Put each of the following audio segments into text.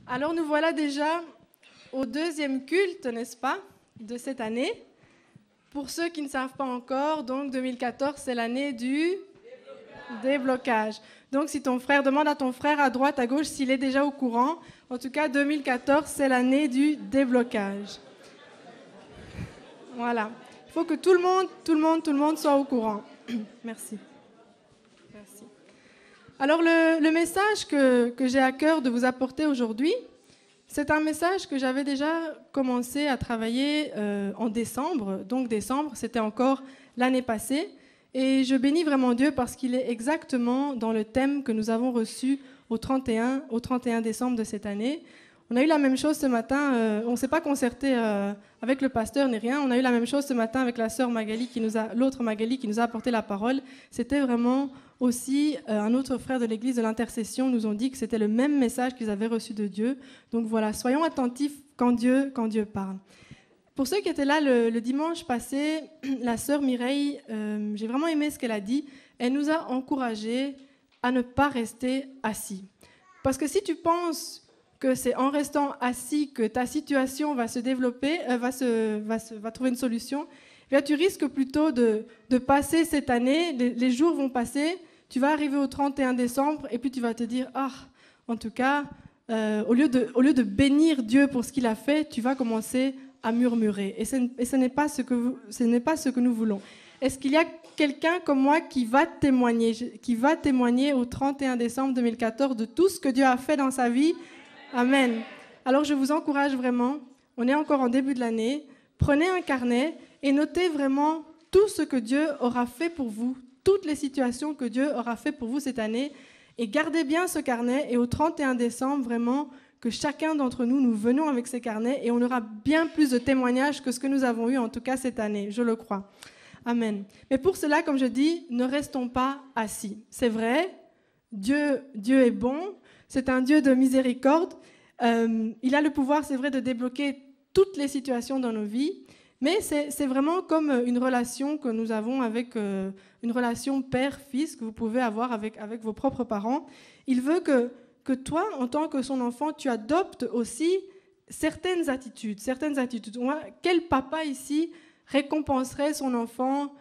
Alors nous voilà déjà au deuxième culte, n'est-ce pas, de cette année. Pour ceux qui ne savent pas encore, donc 2014, c'est l'année du déblocage. Donc si ton frère, demande à ton frère à droite, à gauche, s'il est déjà au courant. En tout cas, 2014, c'est l'année du déblocage. Voilà. Il faut que tout le monde soit au courant. Merci. Merci. Alors le message que j'ai à cœur de vous apporter aujourd'hui, c'est un message que j'avais déjà commencé à travailler en décembre. Donc décembre, c'était encore l'année passée. Et je bénis vraiment Dieu parce qu'il est exactement dans le thème que nous avons reçu au 31 décembre de cette année. On a eu la même chose ce matin, on ne s'est pas concerté avec le pasteur ni rien, on a eu la même chose ce matin avec la sœur Magali, l'autre Magali qui nous a apporté la parole. C'était vraiment aussi un autre frère de l'église de l'intercession nous ont dit que c'était le même message qu'ils avaient reçu de Dieu. Donc voilà, soyons attentifs quand Dieu parle. Pour ceux qui étaient là le dimanche passé, la sœur Mireille, j'ai vraiment aimé ce qu'elle a dit. Elle nous a encouragés à ne pas rester assis. Parce que si tu penses que c'est en restant assis que ta situation va se développer, va trouver une solution, eh bien, tu risques plutôt de passer cette année, les jours vont passer, tu vas arriver au 31 décembre et puis tu vas te dire, en tout cas, au lieu de bénir Dieu pour ce qu'il a fait, tu vas commencer à murmurer. Et ce n'est pas ce que nous voulons. Est-ce qu'il y a quelqu'un comme moi qui va témoigner au 31 décembre 2014 de tout ce que Dieu a fait dans sa vie? Amen. Alors je vous encourage vraiment, on est encore en début de l'année, prenez un carnet et notez vraiment tout ce que Dieu aura fait pour vous, toutes les situations que Dieu aura fait pour vous cette année, et gardez bien ce carnet, et au 31 décembre, vraiment, que chacun d'entre nous, nous venons avec ces carnets, et on aura bien plus de témoignages que ce que nous avons eu, en tout cas cette année, je le crois. Amen. Mais pour cela, comme je dis, ne restons pas assis. C'est vrai, Dieu est bon, c'est un Dieu de miséricorde. Il a le pouvoir, c'est vrai, de débloquer toutes les situations dans nos vies, mais c'est vraiment comme une relation que nous avons avec une relation père-fils que vous pouvez avoir avec vos propres parents. Il veut que toi, en tant que son enfant, tu adoptes aussi certaines attitudes. Quel papa ici récompenserait son enfant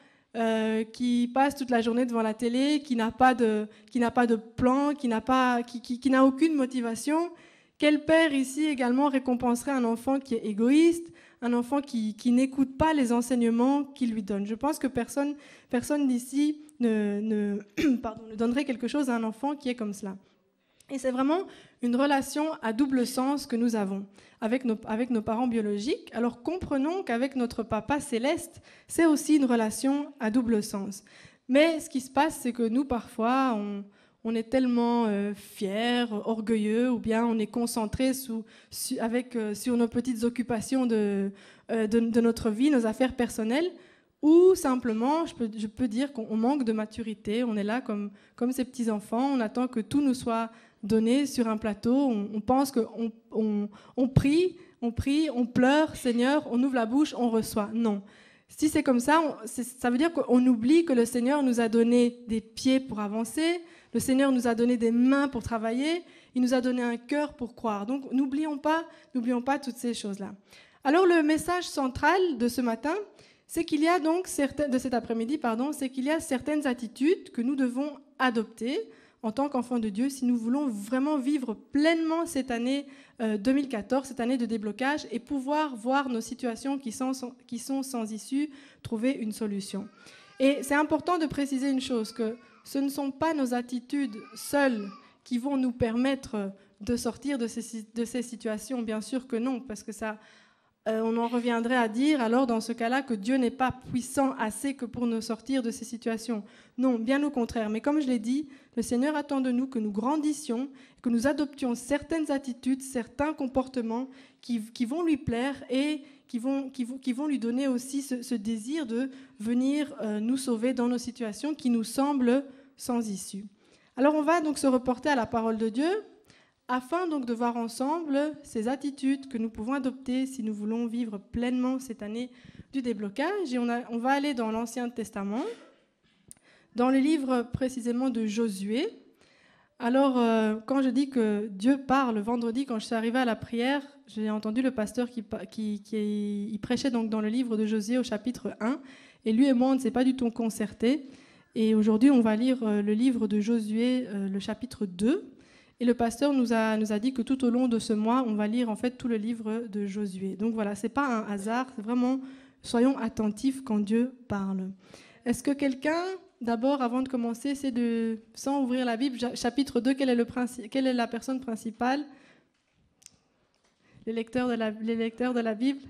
qui passe toute la journée devant la télé, qui n'a pas de plan, qui n'a aucune motivation? Quel père ici également récompenserait un enfant qui est égoïste, un enfant qui n'écoute pas les enseignements qu'il lui donne? Je pense que personne d'ici ne donnerait quelque chose à un enfant qui est comme cela. Et c'est vraiment une relation à double sens que nous avons avec nos parents biologiques. Alors comprenons qu'avec notre Papa céleste, c'est aussi une relation à double sens. Mais ce qui se passe, c'est que nous, parfois, on est tellement fiers, orgueilleux, ou bien on est concentré sur nos petites occupations de notre vie, nos affaires personnelles, ou simplement, je peux dire qu'on manque de maturité. On est là comme ces petits-enfants, on attend que tout nous soit donné sur un plateau, on pense qu'on prie, on pleure, Seigneur, on ouvre la bouche, on reçoit. Non. Si c'est comme ça, ça veut dire qu'on oublie que le Seigneur nous a donné des pieds pour avancer, le Seigneur nous a donné des mains pour travailler, il nous a donné un cœur pour croire. Donc n'oublions pas toutes ces choses-là. Alors le message central de ce matin, c'est qu'il y a donc de cet après-midi, c'est qu'il y a certaines attitudes que nous devons adopter en tant qu'enfants de Dieu si nous voulons vraiment vivre pleinement cette année 2014, cette année de déblocage, et pouvoir voir nos situations qui sont sans issue, trouver une solution. Et c'est important de préciser une chose, que ce ne sont pas nos attitudes seules qui vont nous permettre de sortir de ces situations, bien sûr que non, parce que ça... on en reviendrait à dire alors dans ce cas-là que Dieu n'est pas puissant assez que pour nous sortir de ces situations. Non, bien au contraire. Mais comme je l'ai dit, le Seigneur attend de nous que nous grandissions, que nous adoptions certaines attitudes, certains comportements qui vont lui plaire et qui vont lui donner aussi ce désir de venir nous sauver dans nos situations qui nous semblent sans issue. Alors on va donc se reporter à la parole de Dieu, afin donc de voir ensemble ces attitudes que nous pouvons adopter si nous voulons vivre pleinement cette année du déblocage. Et on va aller dans l'Ancien Testament, dans le livre précisément de Josué. Alors, quand je dis que Dieu parle, vendredi, quand je suis arrivée à la prière, j'ai entendu le pasteur il prêchait donc dans le livre de Josué au chapitre 1. Et lui et moi, on ne s'est pas du tout concertés. Et aujourd'hui, on va lire le livre de Josué, le chapitre 2. Et le pasteur nous a dit que tout au long de ce mois, on va lire en fait tout le livre de Josué. Donc voilà, ce n'est pas un hasard, c'est vraiment, soyons attentifs quand Dieu parle. Est-ce que quelqu'un... D'abord, avant de commencer, c'est de, sans ouvrir la Bible, chapitre 2, quelle est la personne principale? Les lecteurs de la Bible,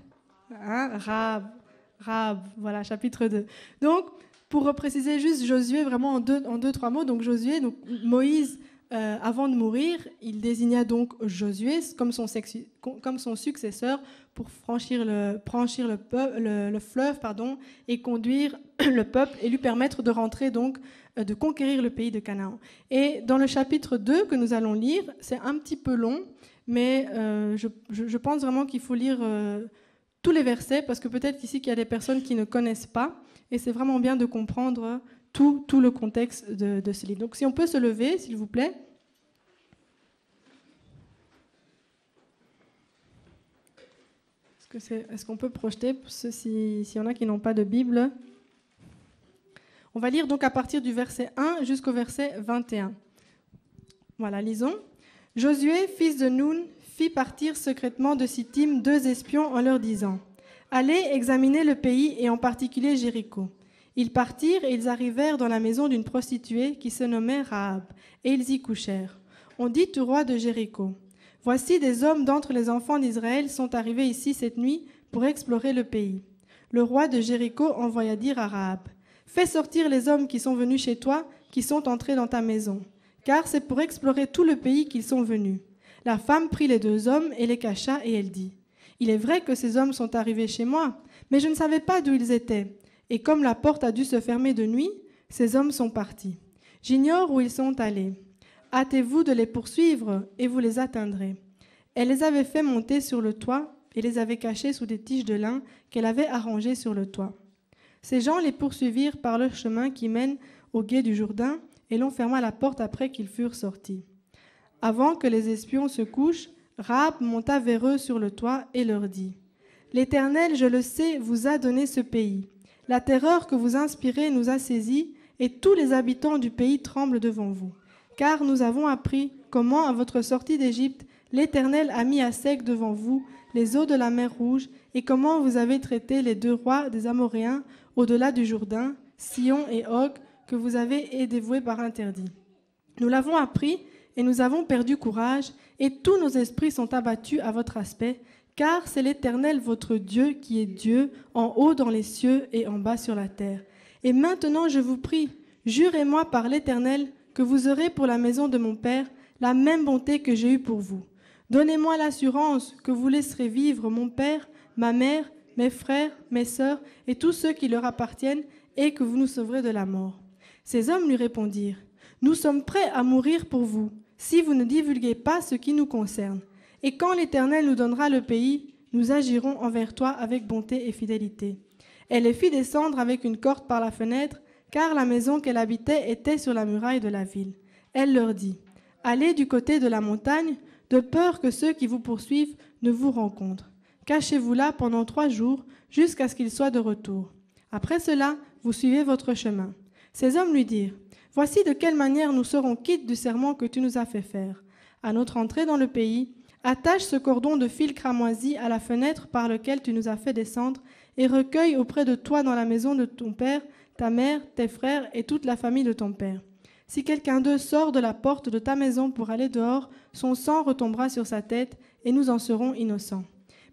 hein? Rahab, voilà, chapitre 2. Donc, pour préciser juste Josué, vraiment en deux, trois mots, donc Josué, donc Moïse, avant de mourir, il désigna donc Josué comme son successeur pour franchir le fleuve et conduire le peuple et lui permettre de rentrer donc, de conquérir le pays de Canaan. Et dans le chapitre 2 que nous allons lire, c'est un petit peu long, mais je pense vraiment qu'il faut lire tous les versets parce que peut-être ici qu'il y a des personnes qui ne connaissent pas et c'est vraiment bien de comprendre tout le contexte de ce livre. Donc si on peut se lever, s'il vous plaît. Est-ce qu'on peut projeter pour ceux s'il y en a qui n'ont pas de Bible? On va lire donc à partir du verset 1 jusqu'au verset 21. Voilà, lisons. Josué, fils de Nun, fit partir secrètement de Sittim 2 espions en leur disant « Allez examiner le pays et en particulier Jéricho. » Ils partirent et ils arrivèrent dans la maison d'une prostituée qui se nommait Rahab, et ils y couchèrent. On dit au roi de Jéricho « Voici des hommes d'entre les enfants d'Israël sont arrivés ici cette nuit pour explorer le pays. » Le roi de Jéricho envoya dire à Rahab « Fais sortir les hommes qui sont venus chez toi, qui sont entrés dans ta maison, car c'est pour explorer tout le pays qu'ils sont venus. » La femme prit les 2 hommes et les cacha, et elle dit « Il est vrai que ces hommes sont arrivés chez moi, mais je ne savais pas d'où ils étaient. Et comme la porte a dû se fermer de nuit, ces hommes sont partis. J'ignore où ils sont allés. Hâtez-vous de les poursuivre, et vous les atteindrez. » Elle les avait fait monter sur le toit et les avait cachés sous des tiges de lin qu'elle avait arrangées sur le toit. Ces gens les poursuivirent par le chemin qui mène au gué du Jourdain, et l'on ferma la porte après qu'ils furent sortis. Avant que les espions se couchent, Rahab monta vers eux sur le toit et leur dit « L'Éternel, je le sais, vous a donné ce pays. La terreur que vous inspirez nous a saisis, et tous les habitants du pays tremblent devant vous. Car nous avons appris comment, à votre sortie d'Égypte, l'Éternel a mis à sec devant vous les eaux de la mer Rouge, et comment vous avez traité les 2 rois des Amoréens au-delà du Jourdain, Sihon et Og, que vous avez dévoués par interdit. Nous l'avons appris, et nous avons perdu courage, et tous nos esprits sont abattus à votre aspect, car c'est l'Éternel votre Dieu qui est Dieu, en haut dans les cieux et en bas sur la terre. Et maintenant je vous prie, jurez-moi par l'Éternel que vous aurez pour la maison de mon Père la même bonté que j'ai eue pour vous. Donnez-moi l'assurance que vous laisserez vivre mon père, ma mère, mes frères, mes sœurs et tous ceux qui leur appartiennent, et que vous nous sauverez de la mort. » Ces hommes lui répondirent « Nous sommes prêts à mourir pour vous, si vous ne divulguez pas ce qui nous concerne. Et quand l'Éternel nous donnera le pays, nous agirons envers toi avec bonté et fidélité. » Elle les fit descendre avec une corde par la fenêtre, car la maison qu'elle habitait était sur la muraille de la ville. Elle leur dit « Allez du côté de la montagne, de peur que ceux qui vous poursuivent ne vous rencontrent. Cachez-vous là pendant 3 jours, jusqu'à ce qu'ils soient de retour. Après cela, vous suivez votre chemin. » Ces hommes lui dirent « Voici de quelle manière nous serons quittes du serment que tu nous as fait faire. À notre entrée dans le pays, attache ce cordon de fil cramoisi à la fenêtre par lequel tu nous as fait descendre, et recueille auprès de toi dans la maison de ton père, ta mère, tes frères et toute la famille de ton père. Si quelqu'un d'eux sort de la porte de ta maison pour aller dehors, son sang retombera sur sa tête, et nous en serons innocents.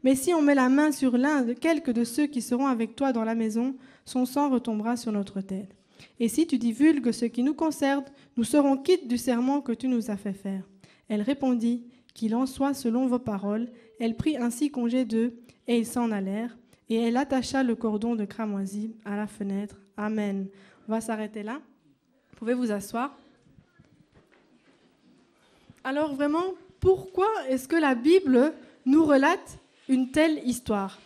Mais si on met la main sur l'un de quelques de ceux qui seront avec toi dans la maison, son sang retombera sur notre tête. Et si tu divulgues ce qui nous concerne, nous serons quittes du serment que tu nous as fait faire. » Elle répondit, « Qu'il en soit selon vos paroles. » Elle prit ainsi congé d'eux, et ils s'en allèrent, et elle attacha le cordon de cramoisi à la fenêtre. Amen. On va s'arrêter là. Vous pouvez vous asseoir. Alors vraiment, pourquoi est-ce que la Bible nous relate une telle histoire?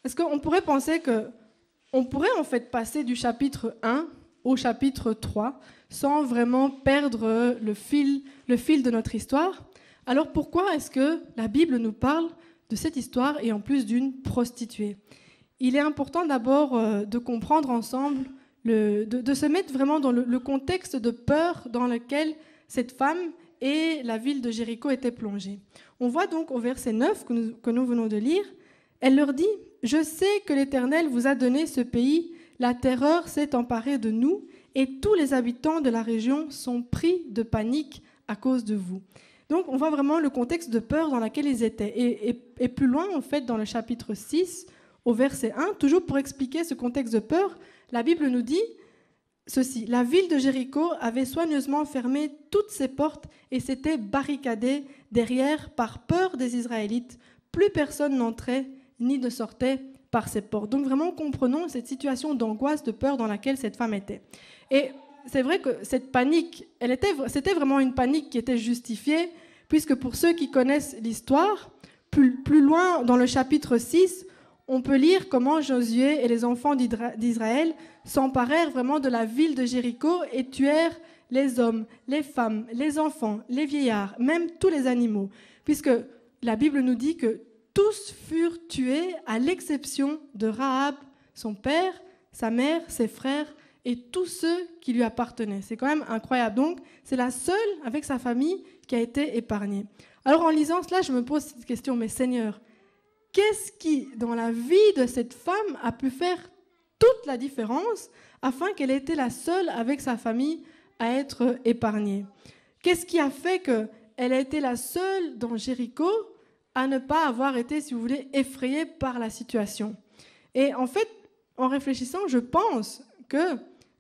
Est-ce qu'on pourrait penser qu'on pourrait en fait passer du chapitre 1 au chapitre 3 sans vraiment perdre le fil de notre histoire. Alors pourquoi est-ce que la Bible nous parle de cette histoire et en plus d'une prostituée? Il est important d'abord de comprendre ensemble, de se mettre vraiment dans le contexte de peur dans lequel cette femme et la ville de Jéricho étaient plongées. On voit donc au verset 9 que nous venons de lire, elle leur dit « Je sais que l'Éternel vous a donné ce pays, la terreur s'est emparée de nous et tous les habitants de la région sont pris de panique à cause de vous. » Donc on voit vraiment le contexte de peur dans lequel ils étaient. Et plus loin, en fait, dans le chapitre 6, au verset 1, toujours pour expliquer ce contexte de peur, la Bible nous dit ceci. La ville de Jéricho avait soigneusement fermé toutes ses portes et s'était barricadée derrière par peur des Israélites. Plus personne n'entrait ni ne sortait par ses portes. Donc vraiment, comprenons cette situation d'angoisse, de peur dans laquelle cette femme était. Et c'est vrai que cette panique, c'était vraiment une panique qui était justifiée, puisque pour ceux qui connaissent l'histoire, plus loin dans le chapitre 6, on peut lire comment Josué et les enfants d'Israël s'emparèrent vraiment de la ville de Jéricho et tuèrent les hommes, les femmes, les enfants, les vieillards, même tous les animaux. Puisque la Bible nous dit que tous furent tués à l'exception de Rahab, son père, sa mère, ses frères et tous ceux qui lui appartenaient. C'est quand même incroyable. Donc, c'est la seule avec sa famille qui a été épargnée. Alors, en lisant cela, je me pose cette question, mais Seigneur, qu'est-ce qui, dans la vie de cette femme, a pu faire toute la différence afin qu'elle ait été la seule avec sa famille à être épargnée? Qu'est-ce qui a fait qu'elle a été la seule dans Jéricho à ne pas avoir été, si vous voulez, effrayée par la situation? Et en fait, en réfléchissant, je pense que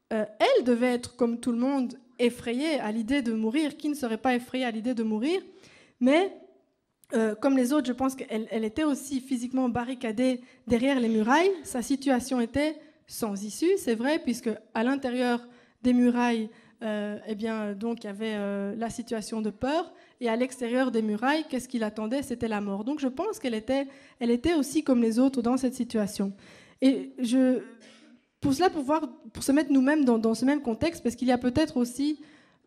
elle devait être, comme tout le monde, effrayée à l'idée de mourir. Qui ne serait pas effrayé à l'idée de mourir? Mais comme les autres, je pense qu'elle était aussi physiquement barricadée derrière les murailles. Sa situation était sans issue, c'est vrai, puisque à l'intérieur des murailles, donc il y avait la situation de peur, et à l'extérieur des murailles, qu'est-ce qui l'attendait? C'était la mort. Donc je pense qu'elle était aussi comme les autres dans cette situation. Et pour se mettre nous-mêmes dans ce même contexte, parce qu'il y a peut-être aussi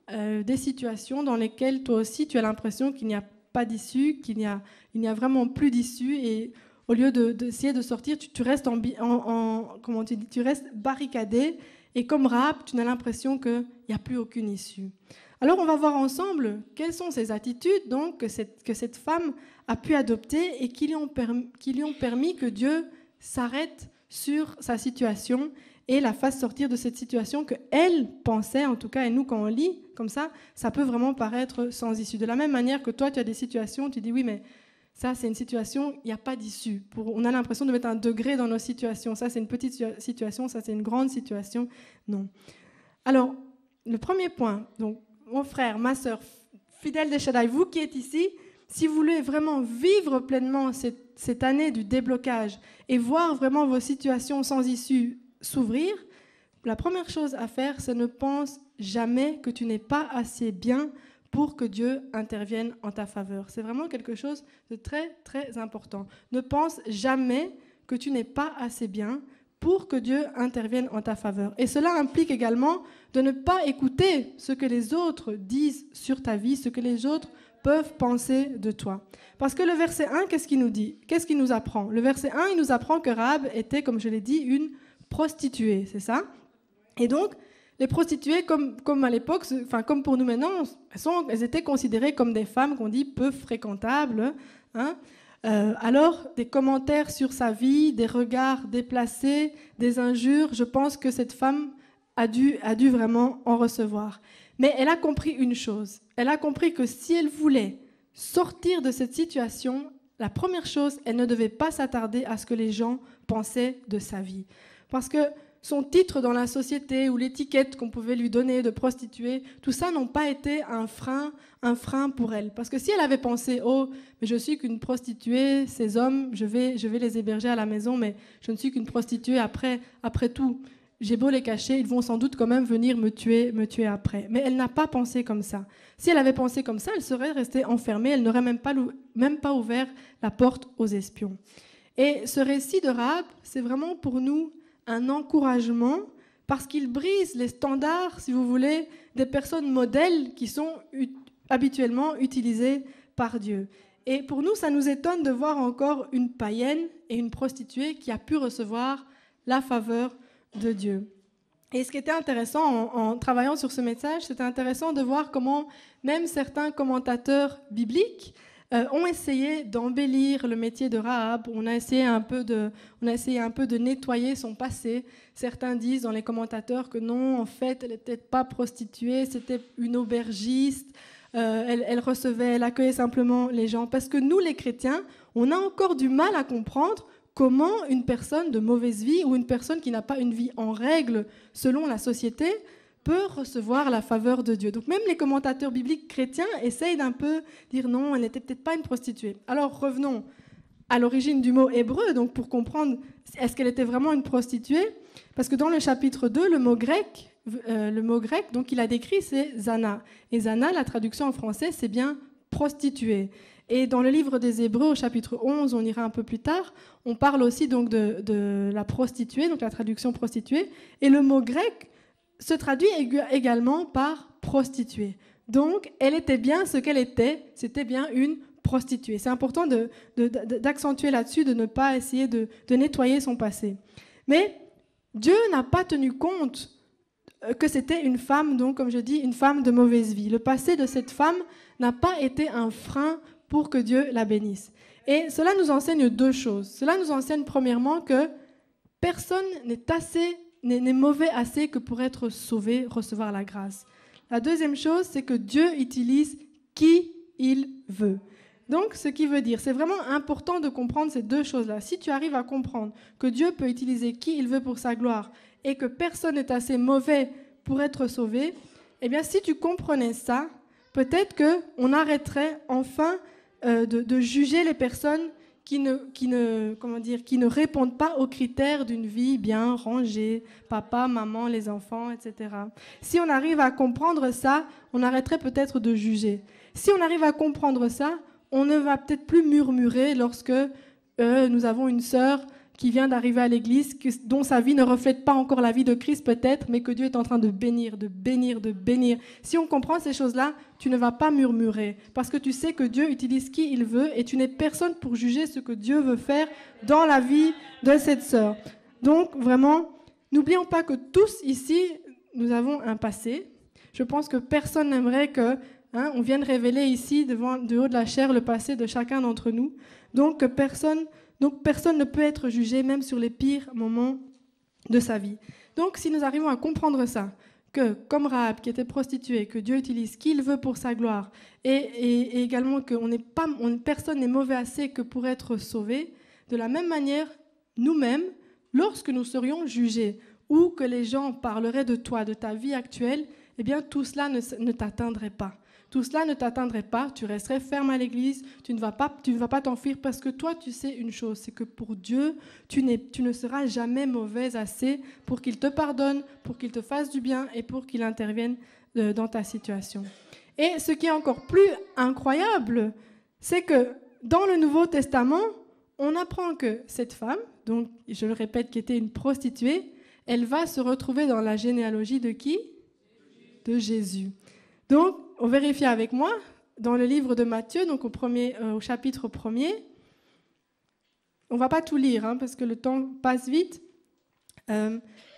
des situations dans lesquelles toi aussi tu as l'impression qu'il n'y a pas d'issue, qu'il n'y a vraiment plus d'issue, et au lieu d'essayer de sortir, tu restes comment tu dis, tu restes barricadé, et comme Rahab, tu as l'impression qu'il n'y a plus aucune issue. Alors on va voir ensemble quelles sont ces attitudes donc, que cette femme a pu adopter et qui lui ont permis que Dieu s'arrête sur sa situation et la fasse sortir de cette situation qu'elle pensait, en tout cas, et nous, quand on lit comme ça peut vraiment paraître sans issue. De la même manière que toi, tu as des situations, tu dis oui, mais ça, c'est une situation, il n'y a pas d'issue. On a l'impression de mettre un degré dans nos situations. Ça, c'est une petite situation, ça, c'est une grande situation. Non. Alors, le premier point, donc, mon frère, ma sœur, fidèle des Shaddai, vous qui êtes ici, si vous voulez vraiment vivre pleinement cette année du déblocage et voir vraiment vos situations sans issue s'ouvrir, la première chose à faire, c'est ne pense jamais que tu n'es pas assez bien pour que Dieu intervienne en ta faveur. C'est vraiment quelque chose de très, très important. Ne pense jamais que tu n'es pas assez bien pour que Dieu intervienne en ta faveur. Et cela implique également de ne pas écouter ce que les autres disent sur ta vie, ce que les autres peuvent penser de toi. Parce que le verset 1, qu'est-ce qu'il nous dit? Qu'est-ce qu'il nous apprend? Le verset 1, il nous apprend que Rahab était, comme je l'ai dit, une prostituée, c'est ça? Et donc, les prostituées, comme à l'époque, enfin comme pour nous maintenant, elles étaient considérées comme des femmes qu'on dit peu fréquentables. Hein? Alors, des commentaires sur sa vie, des regards déplacés, des injures, je pense que cette femme a dû vraiment en recevoir. Mais elle a compris une chose. Elle a compris que si elle voulait sortir de cette situation, la première chose, elle ne devait pas s'attarder à ce que les gens pensaient de sa vie. Parce que son titre dans la société ou l'étiquette qu'on pouvait lui donner de prostituée, tout ça n'ont pas été un frein pour elle. Parce que si elle avait pensé « Oh, mais je suis qu'une prostituée, ces hommes, je vais les héberger à la maison, mais je ne suis qu'une prostituée, après tout, j'ai beau les cacher, ils vont sans doute quand même venir me tuer après. » Mais elle n'a pas pensé comme ça. Si elle avait pensé comme ça, elle serait restée enfermée, elle n'aurait même pas ouvert la porte aux espions. Et ce récit de Rahab, c'est vraiment pour nous un encouragement parce qu'il brise les standards, si vous voulez, des personnes modèles qui sont habituellement utilisées par Dieu. Et pour nous, ça nous étonne de voir encore une païenne et une prostituée qui a pu recevoir la faveur de Dieu. Et ce qui était intéressant en travaillant sur ce message, c'était intéressant de voir comment même certains commentateurs bibliques ont essayé d'embellir le métier de Rahab. On a essayé un peu de nettoyer son passé. Certains disent dans les commentateurs que non, en fait, elle n'était pas prostituée, c'était une aubergiste. Elle accueillait simplement les gens. Parce que nous, les chrétiens, on a encore du mal à comprendre comment une personne de mauvaise vie ou une personne qui n'a pas une vie en règle selon la société peut recevoir la faveur de Dieu. Donc même les commentateurs bibliques chrétiens essayent d'un peu dire non, elle n'était peut-être pas une prostituée. Alors revenons à l'origine du mot hébreu, donc pour comprendre est-ce qu'elle était vraiment une prostituée, parce que dans le chapitre 2, le mot grec, donc il a décrit, c'est zana. Et zana, la traduction en français, c'est bien prostituée. Et dans le livre des Hébreux, au chapitre 11, on ira un peu plus tard, on parle aussi donc de la prostituée, donc la traduction prostituée, et le mot grec se traduit également par prostituée. Donc, elle était bien ce qu'elle était, c'était bien une prostituée. C'est important d'accentuer là-dessus, de ne pas essayer de nettoyer son passé. Mais Dieu n'a pas tenu compte que c'était une femme, donc comme je dis, une femme de mauvaise vie. Le passé de cette femme n'a pas été un frein pour que Dieu la bénisse. Et cela nous enseigne deux choses. Cela nous enseigne premièrement que personne n'est mauvais assez que pour être sauvé, recevoir la grâce. La deuxième chose, c'est que Dieu utilise qui il veut. Donc, ce qui veut dire, c'est vraiment important de comprendre ces deux choses-là. Si tu arrives à comprendre que Dieu peut utiliser qui il veut pour sa gloire et que personne n'est assez mauvais pour être sauvé, eh bien, si tu comprenais ça, peut-être qu'on arrêterait enfin de juger les personnes qui ne répondent pas aux critères d'une vie bien rangée, papa, maman, les enfants, etc. Si on arrive à comprendre ça, on arrêterait peut-être de juger. Si on arrive à comprendre ça, on ne va peut-être plus murmurer lorsque nous avons une sœur qui vient d'arriver à l'église, dont sa vie ne reflète pas encore la vie de Christ peut-être, mais que Dieu est en train de bénir, de bénir, de bénir. Si on comprend ces choses-là, tu ne vas pas murmurer, parce que tu sais que Dieu utilise qui il veut, et tu n'es personne pour juger ce que Dieu veut faire dans la vie de cette sœur. Donc vraiment, n'oublions pas que tous ici, nous avons un passé. Je pense que personne n'aimerait on vienne révéler ici, du haut de la chair, le passé de chacun d'entre nous. Donc personne ne peut être jugé, même sur les pires moments de sa vie. Donc si nous arrivons à comprendre ça, que comme Rahab qui était prostituée, que Dieu utilise qui il veut pour sa gloire, et également que personne n'est mauvais assez que pour être sauvé, de la même manière, nous-mêmes, lorsque nous serions jugés, ou que les gens parleraient de toi, de ta vie actuelle, eh bien tout cela ne t'atteindrait pas. Tout cela ne t'atteindrait pas, tu resterais ferme à l'église, tu ne vas pas t'enfuir parce que toi, tu sais une chose, c'est que pour Dieu, tu ne seras jamais mauvaise assez pour qu'il te pardonne, pour qu'il te fasse du bien et pour qu'il intervienne dans ta situation. Et ce qui est encore plus incroyable, c'est que dans le Nouveau Testament, on apprend que cette femme, donc je le répète, qui était une prostituée, elle va se retrouver dans la généalogie de qui ? De Jésus. Donc, on vérifie avec moi, dans le livre de Matthieu, donc au chapitre 1er, on ne va pas tout lire, parce que le temps passe vite.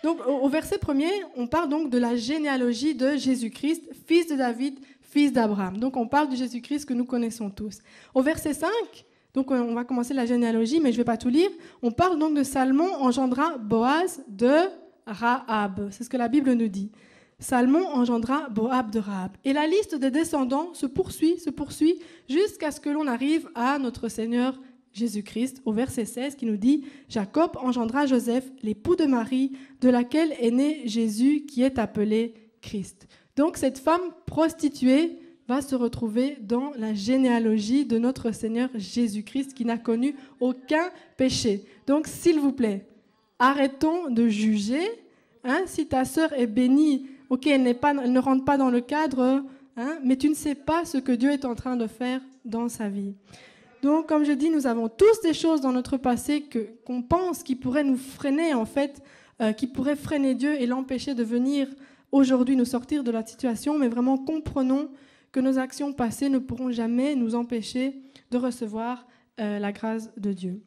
Donc, au verset 1er, on parle donc de la généalogie de Jésus-Christ, fils de David, fils d'Abraham. Donc, on parle de Jésus-Christ que nous connaissons tous. Au verset 5, donc on va commencer la généalogie, mais je ne vais pas tout lire, on parle donc de Salmon engendra Boaz de Rahab. C'est ce que la Bible nous dit. Salmon engendra Boaz de Rahab. Et la liste des descendants se poursuit, jusqu'à ce que l'on arrive à notre Seigneur Jésus-Christ, au verset 16, qui nous dit « Jacob engendra Joseph, l'époux de Marie, de laquelle est né Jésus, qui est appelé Christ. » Donc cette femme prostituée va se retrouver dans la généalogie de notre Seigneur Jésus-Christ, qui n'a connu aucun péché. Donc s'il vous plaît, arrêtons de juger. Si ta sœur est bénie, ok, elle ne rentre pas dans le cadre, mais tu ne sais pas ce que Dieu est en train de faire dans sa vie. Donc, comme je dis, nous avons tous des choses dans notre passé qu'on pense qui pourraient nous freiner, en fait, qui pourraient freiner Dieu et l'empêcher de venir aujourd'hui nous sortir de la situation, mais vraiment comprenons que nos actions passées ne pourront jamais nous empêcher de recevoir la grâce de Dieu.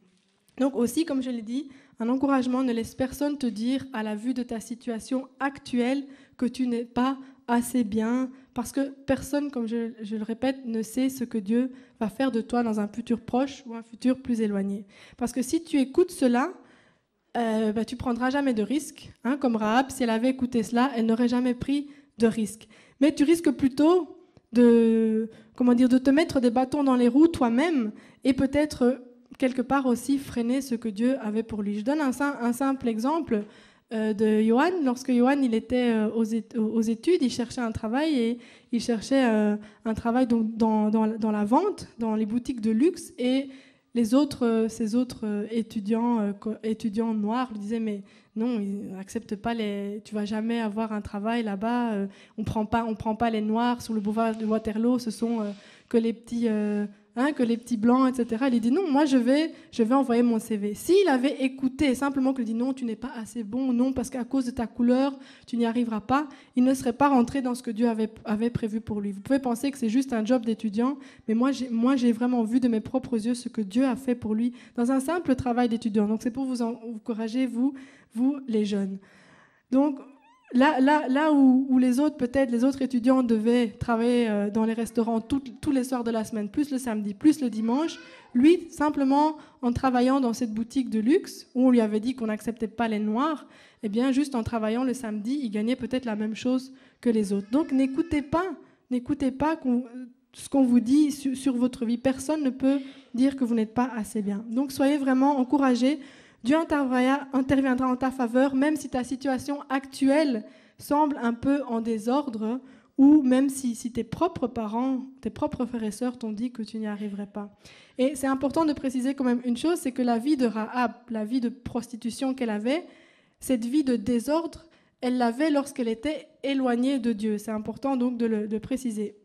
Donc aussi, comme je l'ai dit, un encouragement, ne laisse personne te dire à la vue de ta situation actuelle que tu n'es pas assez bien, parce que personne, comme je le répète, ne sait ce que Dieu va faire de toi dans un futur proche ou un futur plus éloigné. Parce que si tu écoutes cela, tu prendras jamais de risque. Hein, comme Rahab, si elle avait écouté cela, elle n'aurait jamais pris de risque. Mais tu risques plutôt de te mettre des bâtons dans les roues toi-même et peut-être quelque part aussi freiner ce que Dieu avait pour lui. Je donne un simple exemple de Johan. Lorsque Johan il était aux études, il cherchait un travail et il cherchait un travail donc dans la vente, dans les boutiques de luxe, et ses autres étudiants noirs lui disaient mais non, ils n'acceptent pas tu vas jamais avoir un travail là-bas, on prend pas les noirs sur le boulevard de Waterloo, ce sont que les petits blancs, etc. Il dit non, moi je vais envoyer mon CV. S'il avait écouté simplement qu'il dit non, tu n'es pas assez bon, non, parce qu'à cause de ta couleur, tu n'y arriveras pas, il ne serait pas rentré dans ce que Dieu avait prévu pour lui. Vous pouvez penser que c'est juste un job d'étudiant, mais moi j'ai vraiment vu de mes propres yeux ce que Dieu a fait pour lui dans un simple travail d'étudiant. Donc c'est pour vous encourager, vous les jeunes. Donc Là où les autres étudiants devaient travailler dans les restaurants tous les soirs de la semaine, plus le samedi, plus le dimanche, lui, simplement en travaillant dans cette boutique de luxe, où on lui avait dit qu'on n'acceptait pas les noirs, eh bien, juste en travaillant le samedi, il gagnait peut-être la même chose que les autres. Donc, n'écoutez pas ce qu'on vous dit sur votre vie. Personne ne peut dire que vous n'êtes pas assez bien. Donc, soyez vraiment encouragés. Dieu interviendra en ta faveur, même si ta situation actuelle semble un peu en désordre, ou même si tes propres parents, tes propres frères et sœurs t'ont dit que tu n'y arriverais pas. Et c'est important de préciser quand même une chose, c'est que la vie de Rahab, la vie de prostitution qu'elle avait, cette vie de désordre, elle l'avait lorsqu'elle était éloignée de Dieu. C'est important donc de préciser.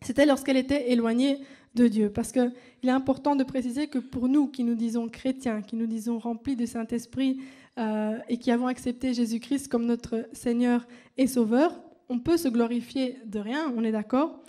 C'était lorsqu'elle était éloignée de Dieu. Parce qu'il est important de préciser que pour nous qui nous disons chrétiens, qui nous disons remplis du Saint-Esprit et qui avons accepté Jésus-Christ comme notre Seigneur et Sauveur, on peut se glorifier de rien, on est d'accord.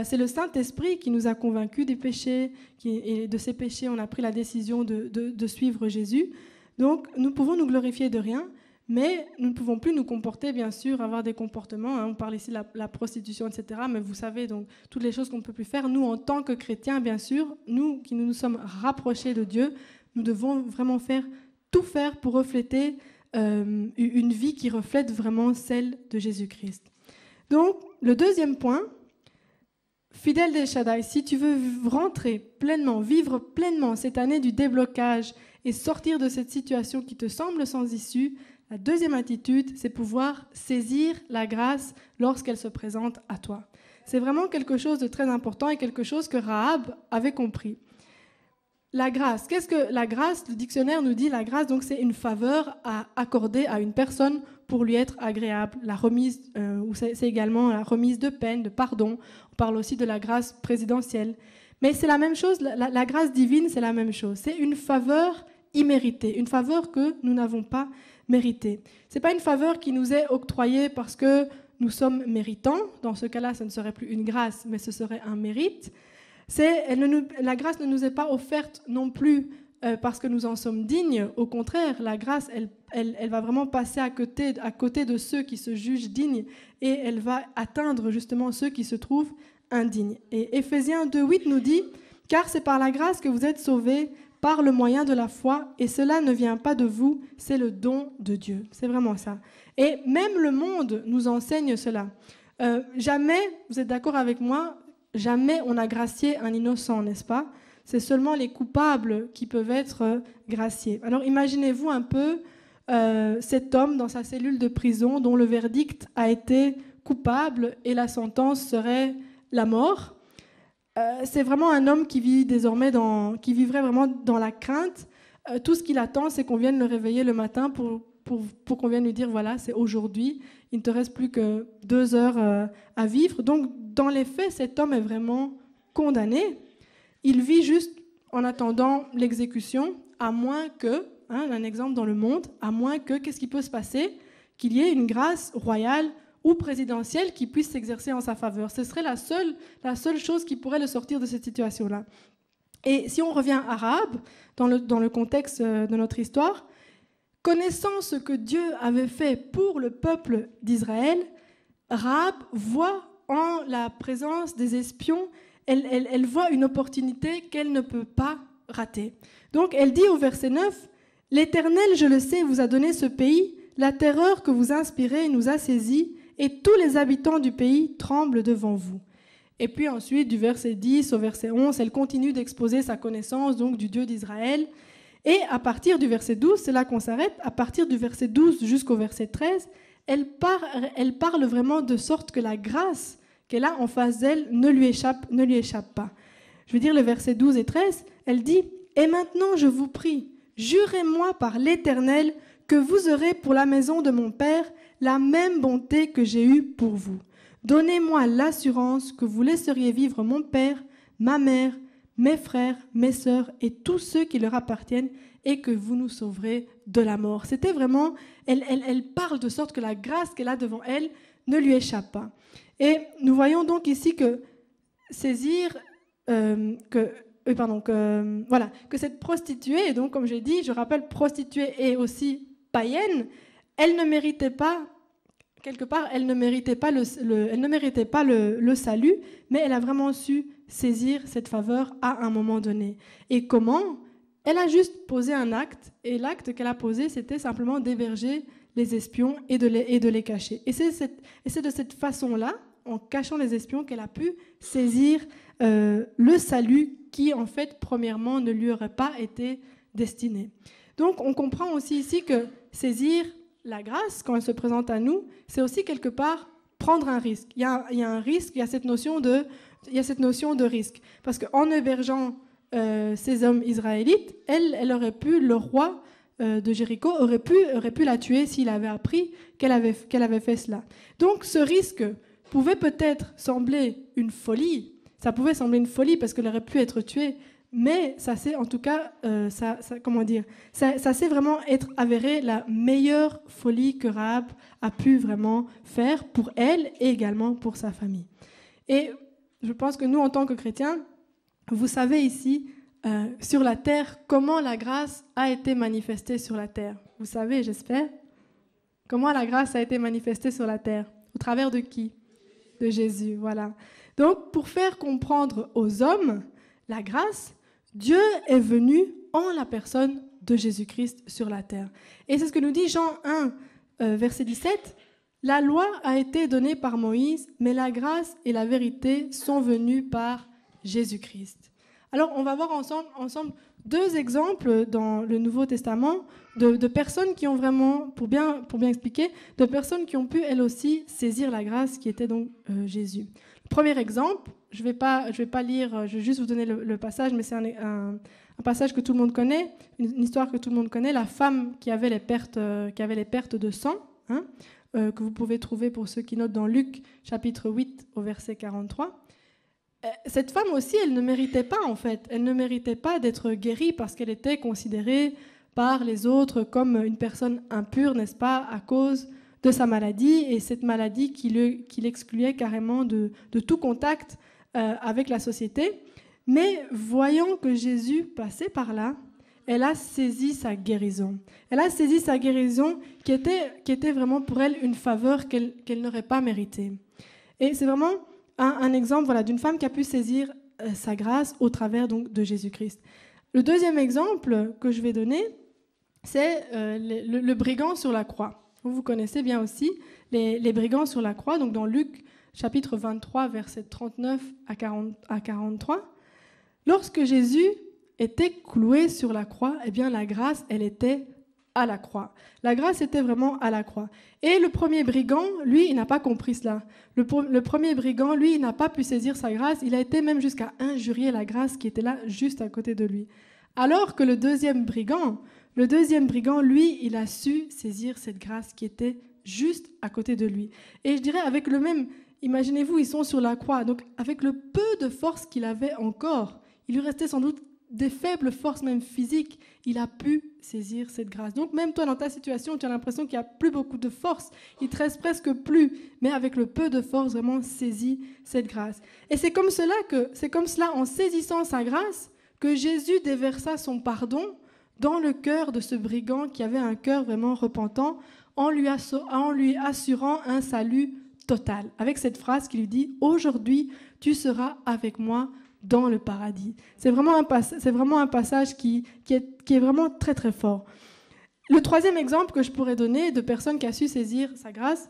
C'est le Saint-Esprit qui nous a convaincus des péchés, et de ces péchés, on a pris la décision de suivre Jésus. Donc, nous pouvons nous glorifier de rien, mais nous ne pouvons plus nous comporter, bien sûr, avoir des comportements. On parle ici de la prostitution, etc. Mais vous savez, donc, toutes les choses qu'on ne peut plus faire. Nous, en tant que chrétiens, bien sûr, nous qui nous sommes rapprochés de Dieu, nous devons vraiment tout faire pour refléter une vie qui reflète vraiment celle de Jésus-Christ. Donc, le deuxième point, fidèle d'El Shaddai, si tu veux rentrer pleinement, vivre pleinement cette année du déblocage et sortir de cette situation qui te semble sans issue, la deuxième attitude, c'est pouvoir saisir la grâce lorsqu'elle se présente à toi. C'est vraiment quelque chose de très important et quelque chose que Rahab avait compris. La grâce, qu'est-ce que la grâce? Le dictionnaire nous dit la grâce, donc c'est une faveur à accorder à une personne pour lui être agréable. La remise, ou c'est également la remise de peine, de pardon. On parle aussi de la grâce présidentielle. Mais c'est la même chose, la grâce divine, c'est la même chose. C'est une faveur imméritée, une faveur que nous n'avons pas méritée. Ce n'est pas une faveur qui nous est octroyée parce que nous sommes méritants. Dans ce cas-là, ce ne serait plus une grâce, mais ce serait un mérite. La grâce ne nous est pas offerte non plus parce que nous en sommes dignes. Au contraire, la grâce, elle va vraiment passer à côté de ceux qui se jugent dignes et elle va atteindre justement ceux qui se trouvent indignes. Et Éphésiens 2:8 nous dit « Car c'est par la grâce que vous êtes sauvés, par le moyen de la foi, et cela ne vient pas de vous, c'est le don de Dieu. » C'est vraiment ça. Et même le monde nous enseigne cela. Jamais, vous êtes d'accord avec moi, jamais on a gracié un innocent, n'est-ce pas? C'est seulement les coupables qui peuvent être graciés. Alors imaginez-vous un peu cet homme dans sa cellule de prison dont le verdict a été coupable et la sentence serait la mort. C'est vraiment un homme qui vivrait vraiment dans la crainte. Tout ce qu'il attend, c'est qu'on vienne le réveiller le matin pour qu'on vienne lui dire, voilà, c'est aujourd'hui, il ne te reste plus que 2 heures à vivre. Donc, dans les faits, cet homme est vraiment condamné. Il vit juste en attendant l'exécution, à moins que, un exemple dans le monde, à moins que, qu'est-ce qui peut se passer? Qu'il y ait une grâce royale ou présidentielle qui puisse s'exercer en sa faveur. Ce serait la seule chose qui pourrait le sortir de cette situation-là. Et si on revient à Rahab, dans le contexte de notre histoire, connaissant ce que Dieu avait fait pour le peuple d'Israël, Rahab voit en la présence des espions, elle voit une opportunité qu'elle ne peut pas rater. Donc elle dit au verset 9, « L'Éternel, je le sais, vous a donné ce pays, la terreur que vous inspirez nous a saisis, et tous les habitants du pays tremblent devant vous. » Et puis ensuite, du verset 10 au verset 11, elle continue d'exposer sa connaissance donc du Dieu d'Israël. Et à partir du verset 12, c'est là qu'on s'arrête, à partir du verset 12 jusqu'au verset 13, elle parle vraiment de sorte que la grâce qu'elle a en face d'elle ne lui échappe pas. Je veux dire le verset 12 et 13, elle dit « Et maintenant je vous prie, jurez-moi par l'Éternel que vous aurez pour la maison de mon Père la même bonté que j'ai eue pour vous. Donnez-moi l'assurance que vous laisseriez vivre mon père, ma mère, mes frères, mes sœurs et tous ceux qui leur appartiennent et que vous nous sauverez de la mort. » C'était vraiment, elle parle de sorte que la grâce qu'elle a devant elle ne lui échappe pas. Et nous voyons donc ici que saisir, que cette prostituée, et donc comme j'ai dit, je rappelle prostituée et aussi païenne, elle ne méritait pas, quelque part, elle ne méritait pas le salut, mais elle a vraiment su saisir cette faveur à un moment donné. Et comment? Elle a juste posé un acte, et l'acte qu'elle a posé, c'était simplement d'héberger les espions et de les cacher. Et c'est de cette façon-là, en cachant les espions, qu'elle a pu saisir le salut qui, en fait, premièrement, ne lui aurait pas été destiné. Donc, on comprend aussi ici que saisir la grâce, quand elle se présente à nous, c'est aussi quelque part prendre un risque. Il y a un risque, il y a cette notion de risque. Parce qu'en hébergeant ces hommes israélites, elle aurait pu, le roi de Jéricho aurait pu la tuer s'il avait appris qu'elle avait fait cela. Donc ce risque pouvait peut-être sembler une folie, ça pouvait sembler une folie parce qu'elle aurait pu être tuée, mais ça s'est en tout cas, ça s'est vraiment être avéré la meilleure folie que Rahab a pu vraiment faire pour elle et également pour sa famille. Et je pense que nous, en tant que chrétiens, vous savez ici, sur la terre, comment la grâce a été manifestée sur la terre. Vous savez, j'espère, comment la grâce a été manifestée sur la terre. Au travers de qui? De Jésus, voilà. Donc, pour faire comprendre aux hommes la grâce, Dieu est venu en la personne de Jésus-Christ sur la terre. Et c'est ce que nous dit Jean 1, verset 17. « La loi a été donnée par Moïse, mais la grâce et la vérité sont venues par Jésus-Christ. » Alors, on va voir ensemble deux exemples dans le Nouveau Testament de personnes qui ont vraiment, pour bien expliquer, de personnes qui ont pu, elles aussi, saisir la grâce qui était donc Jésus. Le premier exemple, je vais pas lire, je vais juste vous donner le passage, mais c'est un passage que tout le monde connaît, une histoire que tout le monde connaît, la femme qui avait les pertes de sang, hein, que vous pouvez trouver pour ceux qui notent dans Luc, chapitre 8, au verset 43. Cette femme aussi, elle ne méritait pas, en fait. Elle ne méritait pas d'être guérie parce qu'elle était considérée par les autres comme une personne impure, n'est-ce pas, à cause de sa maladie, et cette maladie qui l'excluait carrément de tout contact avec la société. Mais voyant que Jésus passait par là, elle a saisi sa guérison. Elle a saisi sa guérison qui était vraiment pour elle une faveur qu'elle n'aurait pas méritée. Et c'est vraiment un exemple, voilà, d'une femme qui a pu saisir sa grâce au travers donc, de Jésus-Christ. Le deuxième exemple que je vais donner, c'est le brigand sur la croix. Vous connaissez bien aussi les brigands sur la croix, donc dans Luc chapitre 23, versets 39 à 43. Lorsque Jésus était cloué sur la croix, eh bien la grâce, elle était à la croix. La grâce était vraiment à la croix. Et le premier brigand, lui, il n'a pas compris cela. Le premier brigand, lui, il n'a pas pu saisir sa grâce. Il a été même jusqu'à injurier la grâce qui était là, juste à côté de lui. Alors que le deuxième brigand, lui, il a su saisir cette grâce qui était juste à côté de lui. Et je dirais avec le même, imaginez-vous, ils sont sur la croix, donc avec le peu de force qu'il avait encore, il lui restait sans doute des faibles forces, même physiques, il a pu saisir cette grâce. Donc même toi, dans ta situation, tu as l'impression qu'il n'y a plus beaucoup de force, il te reste presque plus, mais avec le peu de force, vraiment saisis cette grâce. Et c'est comme cela, en saisissant sa grâce, que Jésus déversa son pardon dans le cœur de ce brigand qui avait un cœur vraiment repentant, en lui assurant un salut total. Avec cette phrase qui lui dit « Aujourd'hui, tu seras avec moi dans le paradis ». C'est vraiment un passage qui est vraiment très très fort. Le troisième exemple que je pourrais donner de personne qui a su saisir sa grâce,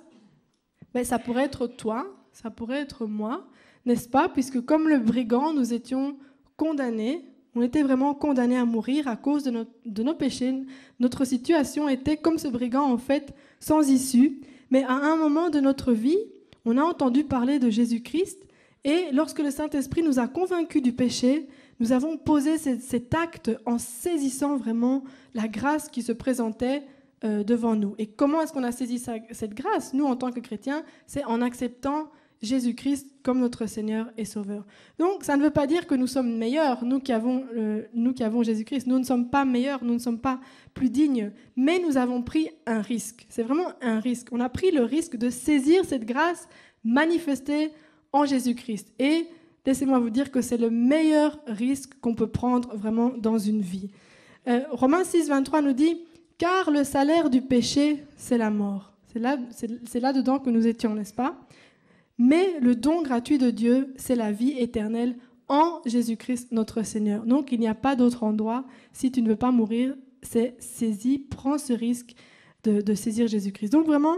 ça pourrait être toi, ça pourrait être moi, n'est-ce pas? Puisque comme le brigand, nous étions condamnés, on était vraiment condamnés à mourir à cause de nos péchés. Notre situation était comme ce brigand en fait, sans issue. Mais à un moment de notre vie, on a entendu parler de Jésus-Christ. Et lorsque le Saint-Esprit nous a convaincus du péché, nous avons posé cet acte en saisissant vraiment la grâce qui se présentait devant nous. Et comment est-ce qu'on a saisi cette grâce? Nous, en tant que chrétiens, c'est en acceptant Jésus-Christ comme notre Seigneur et Sauveur. Donc, ça ne veut pas dire que nous sommes meilleurs, nous qui avons Jésus-Christ. Nous ne sommes pas meilleurs, nous ne sommes pas plus dignes, mais nous avons pris un risque. C'est vraiment un risque. On a pris le risque de saisir cette grâce manifestée en Jésus-Christ. Et laissez-moi vous dire que c'est le meilleur risque qu'on peut prendre vraiment dans une vie. Romains 6, 23 nous dit « Car le salaire du péché, c'est la mort ». C'est là-dedans que nous étions, n'est-ce pas? Mais le don gratuit de Dieu, c'est la vie éternelle en Jésus-Christ notre Seigneur. Donc, il n'y a pas d'autre endroit. Si tu ne veux pas mourir, c'est saisis, prends ce risque de saisir Jésus-Christ. Donc, vraiment,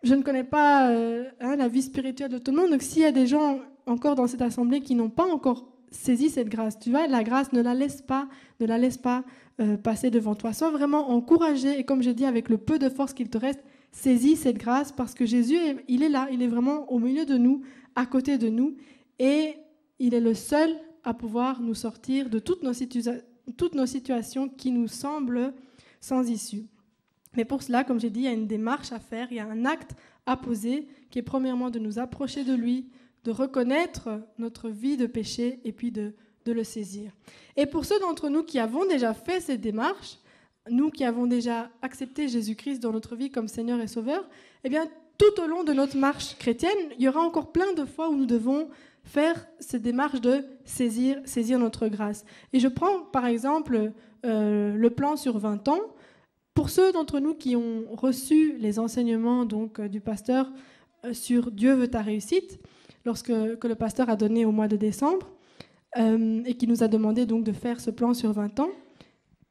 je ne connais pas la vie spirituelle de tout le monde. Donc, s'il y a des gens encore dans cette assemblée qui n'ont pas encore saisi cette grâce, tu vois, la grâce, ne la laisse pas passer devant toi. Sois vraiment encouragé et comme je dis, avec le peu de force qu'il te reste, saisis cette grâce parce que Jésus, il est là, il est vraiment au milieu de nous, à côté de nous et il est le seul à pouvoir nous sortir de toutes nos situations qui nous semblent sans issue. Mais pour cela, comme j'ai dit, il y a une démarche à faire, il y a un acte à poser qui est premièrement de nous approcher de lui, de reconnaître notre vie de péché et puis de le saisir. Et pour ceux d'entre nous qui avons déjà fait cette démarche, nous qui avons déjà accepté Jésus-Christ dans notre vie comme Seigneur et Sauveur, eh bien, tout au long de notre marche chrétienne, il y aura encore plein de fois où nous devons faire cette démarche de saisir notre grâce. Et je prends par exemple le plan sur 20 ans. Pour ceux d'entre nous qui ont reçu les enseignements donc, du pasteur sur Dieu veut ta réussite, que le pasteur a donné au mois de décembre, et qui nous a demandé donc de faire ce plan sur 20 ans,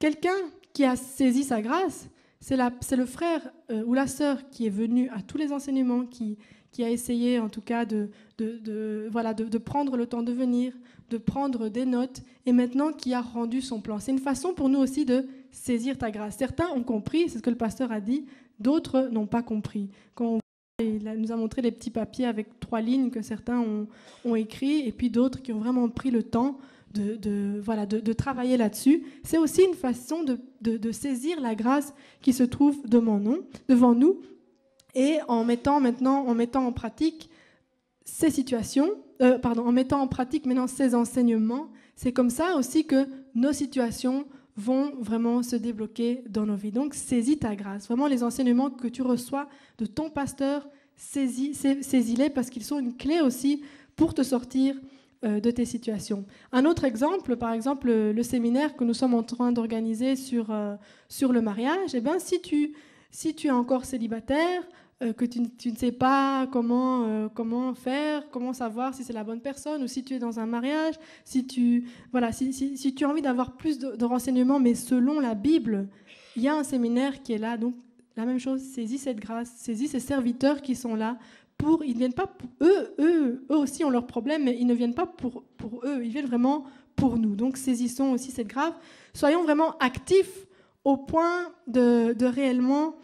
quelqu'un qui a saisi sa grâce, c'est le frère ou la sœur qui est venu à tous les enseignements, qui a essayé en tout cas de prendre le temps de venir, de prendre des notes, et maintenant qui a rendu son plan. C'est une façon pour nous aussi de saisir ta grâce. Certains ont compris, c'est ce que le pasteur a dit, d'autres n'ont pas compris. Il nous a montré les petits papiers avec 3 lignes que certains ont écrits, et puis d'autres qui ont vraiment pris le temps de travailler là-dessus. C'est aussi une façon de saisir la grâce qui se trouve devant nous, et en mettant en pratique ces situations, en mettant en pratique maintenant ces enseignements, c'est comme ça aussi que nos situations vont vraiment se débloquer dans nos vies. Donc, saisis ta grâce. Vraiment, les enseignements que tu reçois de ton pasteur, saisis-les parce qu'ils sont une clé aussi pour te sortir de tes situations. Un autre exemple, par exemple, le séminaire que nous sommes en train d'organiser sur le mariage, eh bien, si tu es encore célibataire, que tu ne sais pas comment faire, comment savoir si c'est la bonne personne, ou si tu es dans un mariage, si tu as envie d'avoir plus de renseignements, mais selon la Bible, il y a un séminaire qui est là. Donc, la même chose, saisis cette grâce, saisis ces serviteurs qui sont là. Ils ne viennent pas pour eux aussi ont leurs problèmes, mais ils ne viennent pas pour eux, ils viennent vraiment pour nous. Donc, saisissons aussi cette grâce. Soyons vraiment actifs au point de réellement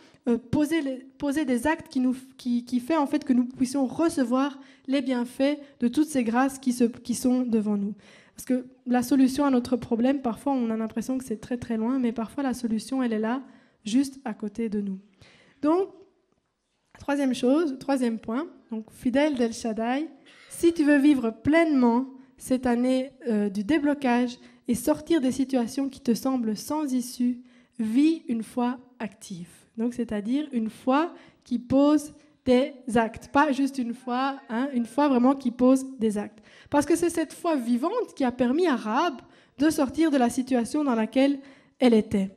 poser des actes qui fait en fait que nous puissions recevoir les bienfaits de toutes ces grâces qui sont devant nous. Parce que la solution à notre problème, parfois on a l'impression que c'est très très loin, mais parfois la solution elle est là, juste à côté de nous. Donc, troisième point, donc fidèle d'El Shaddai, si tu veux vivre pleinement cette année du déblocage et sortir des situations qui te semblent sans issue, vis une foi active. Donc, c'est-à-dire une foi qui pose des actes, pas juste une foi vraiment qui pose des actes. Parce que c'est cette foi vivante qui a permis à Rahab de sortir de la situation dans laquelle elle était.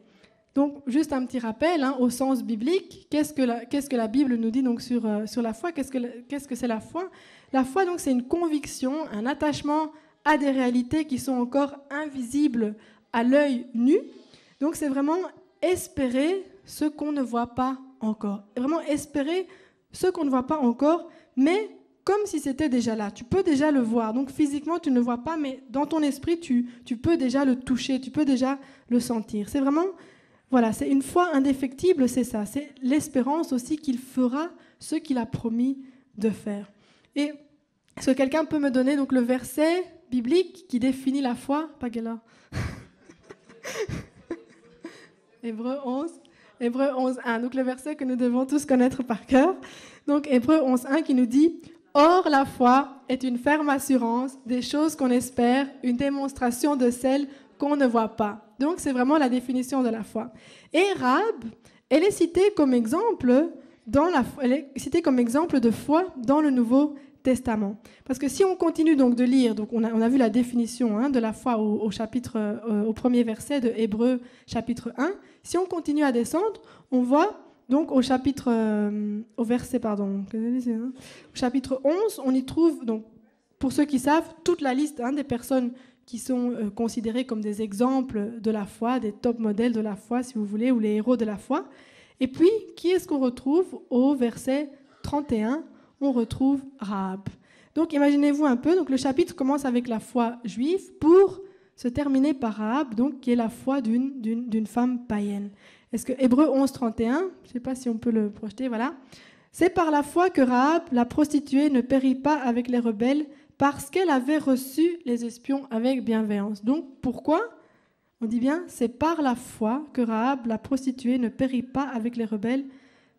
Donc, juste un petit rappel au sens biblique, qu'est-ce que la Bible nous dit donc sur la foi? Qu'est-ce que c'est la foi? La foi, donc, c'est une conviction, un attachement à des réalités qui sont encore invisibles à l'œil nu. Donc, c'est vraiment espérer ce qu'on ne voit pas encore. Et vraiment espérer ce qu'on ne voit pas encore, mais comme si c'était déjà là. Tu peux déjà le voir. Donc, physiquement, tu ne le vois pas, mais dans ton esprit, tu peux déjà le toucher, tu peux déjà le sentir. C'est vraiment... Voilà, c'est une foi indéfectible, c'est ça. C'est l'espérance aussi qu'il fera ce qu'il a promis de faire. Et est-ce que quelqu'un peut me donner donc le verset biblique qui définit la foi? Pagela. Hébreux 11, 1. Donc le verset que nous devons tous connaître par cœur. Donc Hébreux 11, 1 qui nous dit « Or la foi est une ferme assurance des choses qu'on espère, une démonstration de celles qu'on ne voit pas. » Donc, c'est vraiment la définition de la foi. Et Rahab, elle est citée comme exemple de foi dans le Nouveau Testament. Parce que si on continue donc de lire, donc on a vu la définition de la foi au premier verset de Hébreux chapitre 1. Si on continue à descendre, on voit donc au chapitre 11, on y trouve, donc, pour ceux qui savent, toute la liste des personnes qui sont considérés comme des exemples de la foi, des top modèles de la foi, si vous voulez, ou les héros de la foi. Et puis, qui est-ce qu'on retrouve au verset 31? On retrouve Rahab. Donc, imaginez-vous un peu, donc, le chapitre commence avec la foi juive pour se terminer par Rahab, donc, qui est la foi d'une femme païenne. Est-ce que Hébreux 11, 31, je ne sais pas si on peut le projeter, voilà. C'est par la foi que Rahab, la prostituée, ne périt pas avec les rebelles, parce qu'elle avait reçu les espions avec bienveillance. Donc, pourquoi? On dit bien, c'est par la foi que Rahab, la prostituée, ne périt pas avec les rebelles.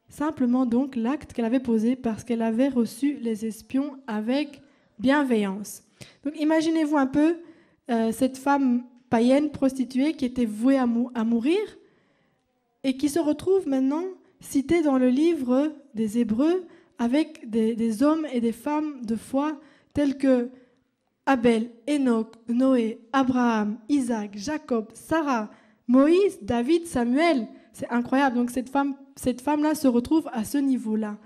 Simplement, donc, l'acte qu'elle avait posé parce qu'elle avait reçu les espions avec bienveillance. Donc, imaginez-vous un peu cette femme païenne, prostituée, qui était vouée à mourir et qui se retrouve maintenant citée dans le livre des Hébreux avec des hommes et des femmes de foi tels que Abel, Enoch, Noé, Abraham, Isaac, Jacob, Sarah, Moïse, David, Samuel. C'est incroyable. Donc cette femme-là se retrouve à ce niveau-là.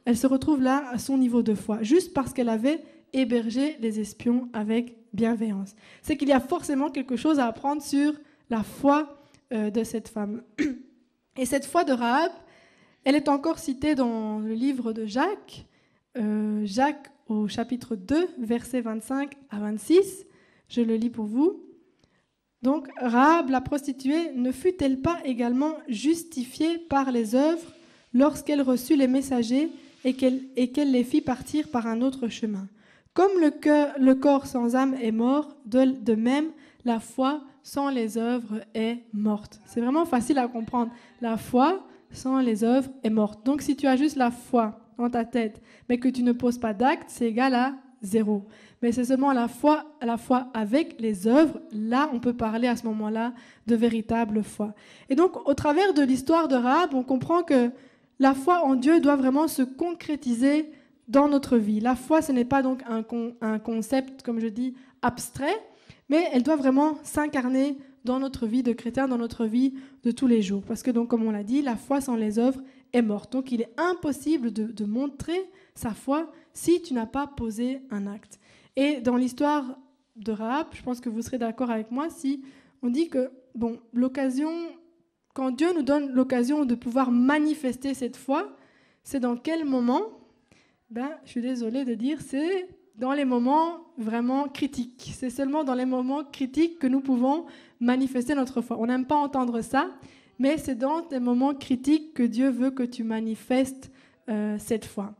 Elle se retrouve là à son niveau de foi, juste parce qu'elle avait hébergé les espions avec bienveillance. C'est qu'il y a forcément quelque chose à apprendre sur la foi de cette femme. Et cette foi de Rahab, elle est encore citée dans le livre de Jacques. Jacques au chapitre 2, versets 25 à 26. Je le lis pour vous. Donc, Rahab, la prostituée, ne fut-elle pas également justifiée par les œuvres lorsqu'elle reçut les messagers et qu'elle les fit partir par un autre chemin? Comme le corps sans âme est mort, de même, la foi sans les œuvres est morte. C'est vraiment facile à comprendre. La foi sans les œuvres est morte. Donc, si tu as juste la foi dans ta tête, mais que tu ne poses pas d'acte, c'est égal à 0. Mais c'est seulement la foi avec les œuvres, là, on peut parler à ce moment-là de véritable foi. Et donc, au travers de l'histoire de Rahab, on comprend que la foi en Dieu doit vraiment se concrétiser dans notre vie. La foi, ce n'est pas donc un concept, comme je dis, abstrait, mais elle doit vraiment s'incarner dans notre vie de chrétien, dans notre vie de tous les jours. Parce que, donc, comme on l'a dit, la foi sans les œuvres est morte. Donc, il est impossible de montrer sa foi si tu n'as pas posé un acte. Et dans l'histoire de Rahab, je pense que vous serez d'accord avec moi si on dit que, quand Dieu nous donne l'occasion de pouvoir manifester cette foi, c'est dans quel moment? Je suis désolée de dire, c'est dans les moments vraiment critiques. C'est seulement dans les moments critiques que nous pouvons manifester notre foi. On n'aime pas entendre ça, mais c'est dans des moments critiques que Dieu veut que tu manifestes cette foi.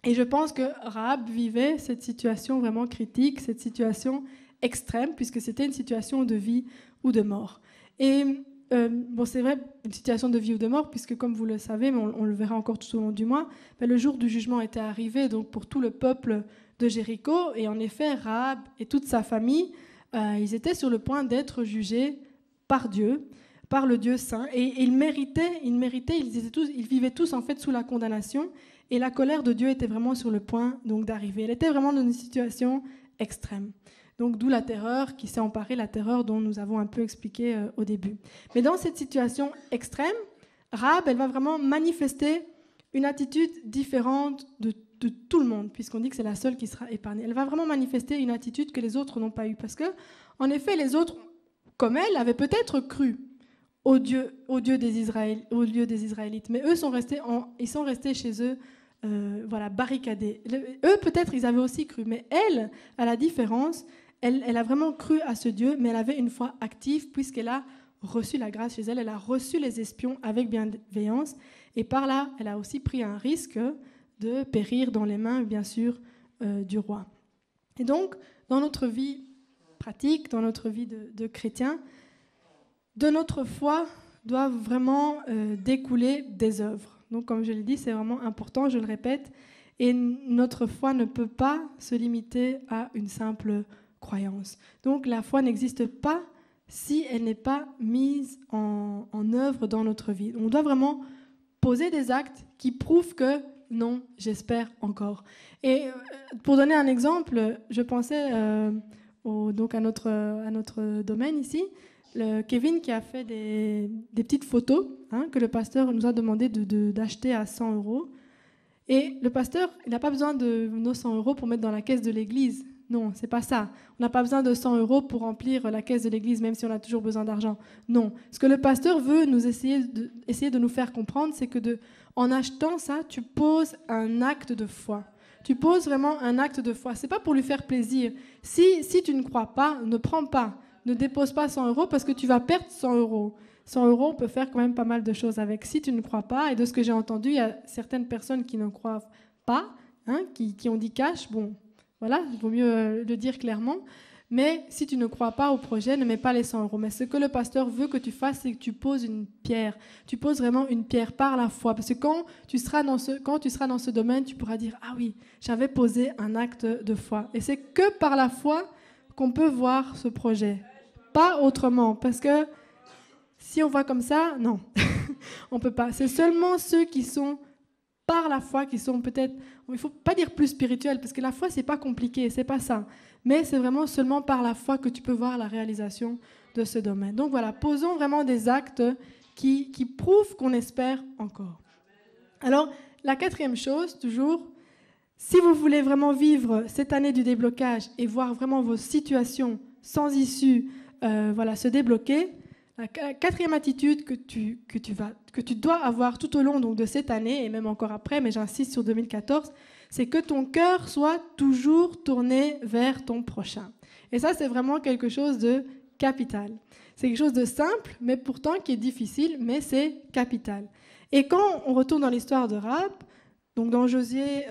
Et je pense que Rahab vivait cette situation vraiment critique, cette situation extrême, puisque c'était une situation de vie ou de mort. Et bon, c'est vrai, une situation de vie ou de mort, puisque comme vous le savez, mais on le verra encore tout au long du mois, le jour du jugement était arrivé donc pour tout le peuple de Jéricho, et en effet, Rahab et toute sa famille, ils étaient sur le point d'être jugés par Dieu, par le Dieu saint, et ils vivaient tous en fait sous la condamnation, et la colère de Dieu était vraiment sur le point donc d'arriver. Elle était vraiment dans une situation extrême. Donc d'où la terreur qui s'est emparée, la terreur dont nous avons un peu expliqué au début. Mais dans cette situation extrême, Rahab, elle va vraiment manifester une attitude différente de tout le monde, puisqu'on dit que c'est la seule qui sera épargnée. Elle va vraiment manifester une attitude que les autres n'ont pas eue, parce que, en effet, les autres, comme elle, avaient peut-être cru au Dieu des Israélites, mais eux sont restés chez eux, barricadés. Eux, peut-être, ils avaient aussi cru, mais elle, à la différence, elle a vraiment cru à ce Dieu, mais elle avait une foi active, puisqu'elle a reçu la grâce chez elle, elle a reçu les espions avec bienveillance, et par là, elle a aussi pris un risque de périr dans les mains, bien sûr, du roi. Et donc, dans notre vie pratique, dans notre vie de chrétien, de notre foi doivent vraiment découler des œuvres. Donc, comme je l'ai dit, c'est vraiment important, je le répète, et notre foi ne peut pas se limiter à une simple croyance. Donc, la foi n'existe pas si elle n'est pas mise en œuvre dans notre vie. On doit vraiment poser des actes qui prouvent que non, j'espère encore. Et pour donner un exemple, je pensais donc à notre domaine ici, Kevin qui a fait des petites photos que le pasteur nous a demandé d'acheter à 100 €. Et le pasteur, il n'a pas besoin de nos 100 € pour mettre dans la caisse de l'église. Non, c'est pas ça. On n'a pas besoin de 100 € pour remplir la caisse de l'église, même si on a toujours besoin d'argent. Non. Ce que le pasteur veut nous essayer de nous faire comprendre, c'est que en achetant ça, tu poses un acte de foi. Tu poses vraiment un acte de foi. C'est pas pour lui faire plaisir. Si tu ne crois pas, ne prends pas. Ne dépose pas 100 € parce que tu vas perdre 100 €. 100 €, on peut faire quand même pas mal de choses avec. Si tu ne crois pas, et de ce que j'ai entendu, il y a certaines personnes qui ne croient pas, qui ont dit cash, bon, voilà, il vaut mieux le dire clairement. Mais si tu ne crois pas au projet, ne mets pas les 100 €. Mais ce que le pasteur veut que tu fasses, c'est que tu poses une pierre. Tu poses vraiment une pierre par la foi. Parce que quand tu seras dans ce domaine, tu pourras dire « Ah oui, j'avais posé un acte de foi. » Et c'est que par la foi qu'on peut voir ce projet. Pas autrement. Parce que si on voit comme ça, non, on ne peut pas. C'est seulement ceux qui sont par la foi, qui sont peut-être, il ne faut pas dire plus spirituels, parce que la foi, ce n'est pas compliqué, ce n'est pas ça. Mais c'est vraiment seulement par la foi que tu peux voir la réalisation de ce domaine. Donc voilà, posons vraiment des actes qui prouvent qu'on espère encore. Alors, la quatrième chose, toujours, si vous voulez vraiment vivre cette année du déblocage et voir vraiment vos situations sans issue se débloquer, la quatrième attitude que tu dois avoir tout au long donc, de cette année, et même encore après, mais j'insiste sur 2014, c'est que ton cœur soit toujours tourné vers ton prochain. Et ça, c'est vraiment quelque chose de capital. C'est quelque chose de simple, mais pourtant qui est difficile, mais c'est capital. Et quand on retourne dans l'histoire de Rahab, donc dans Josué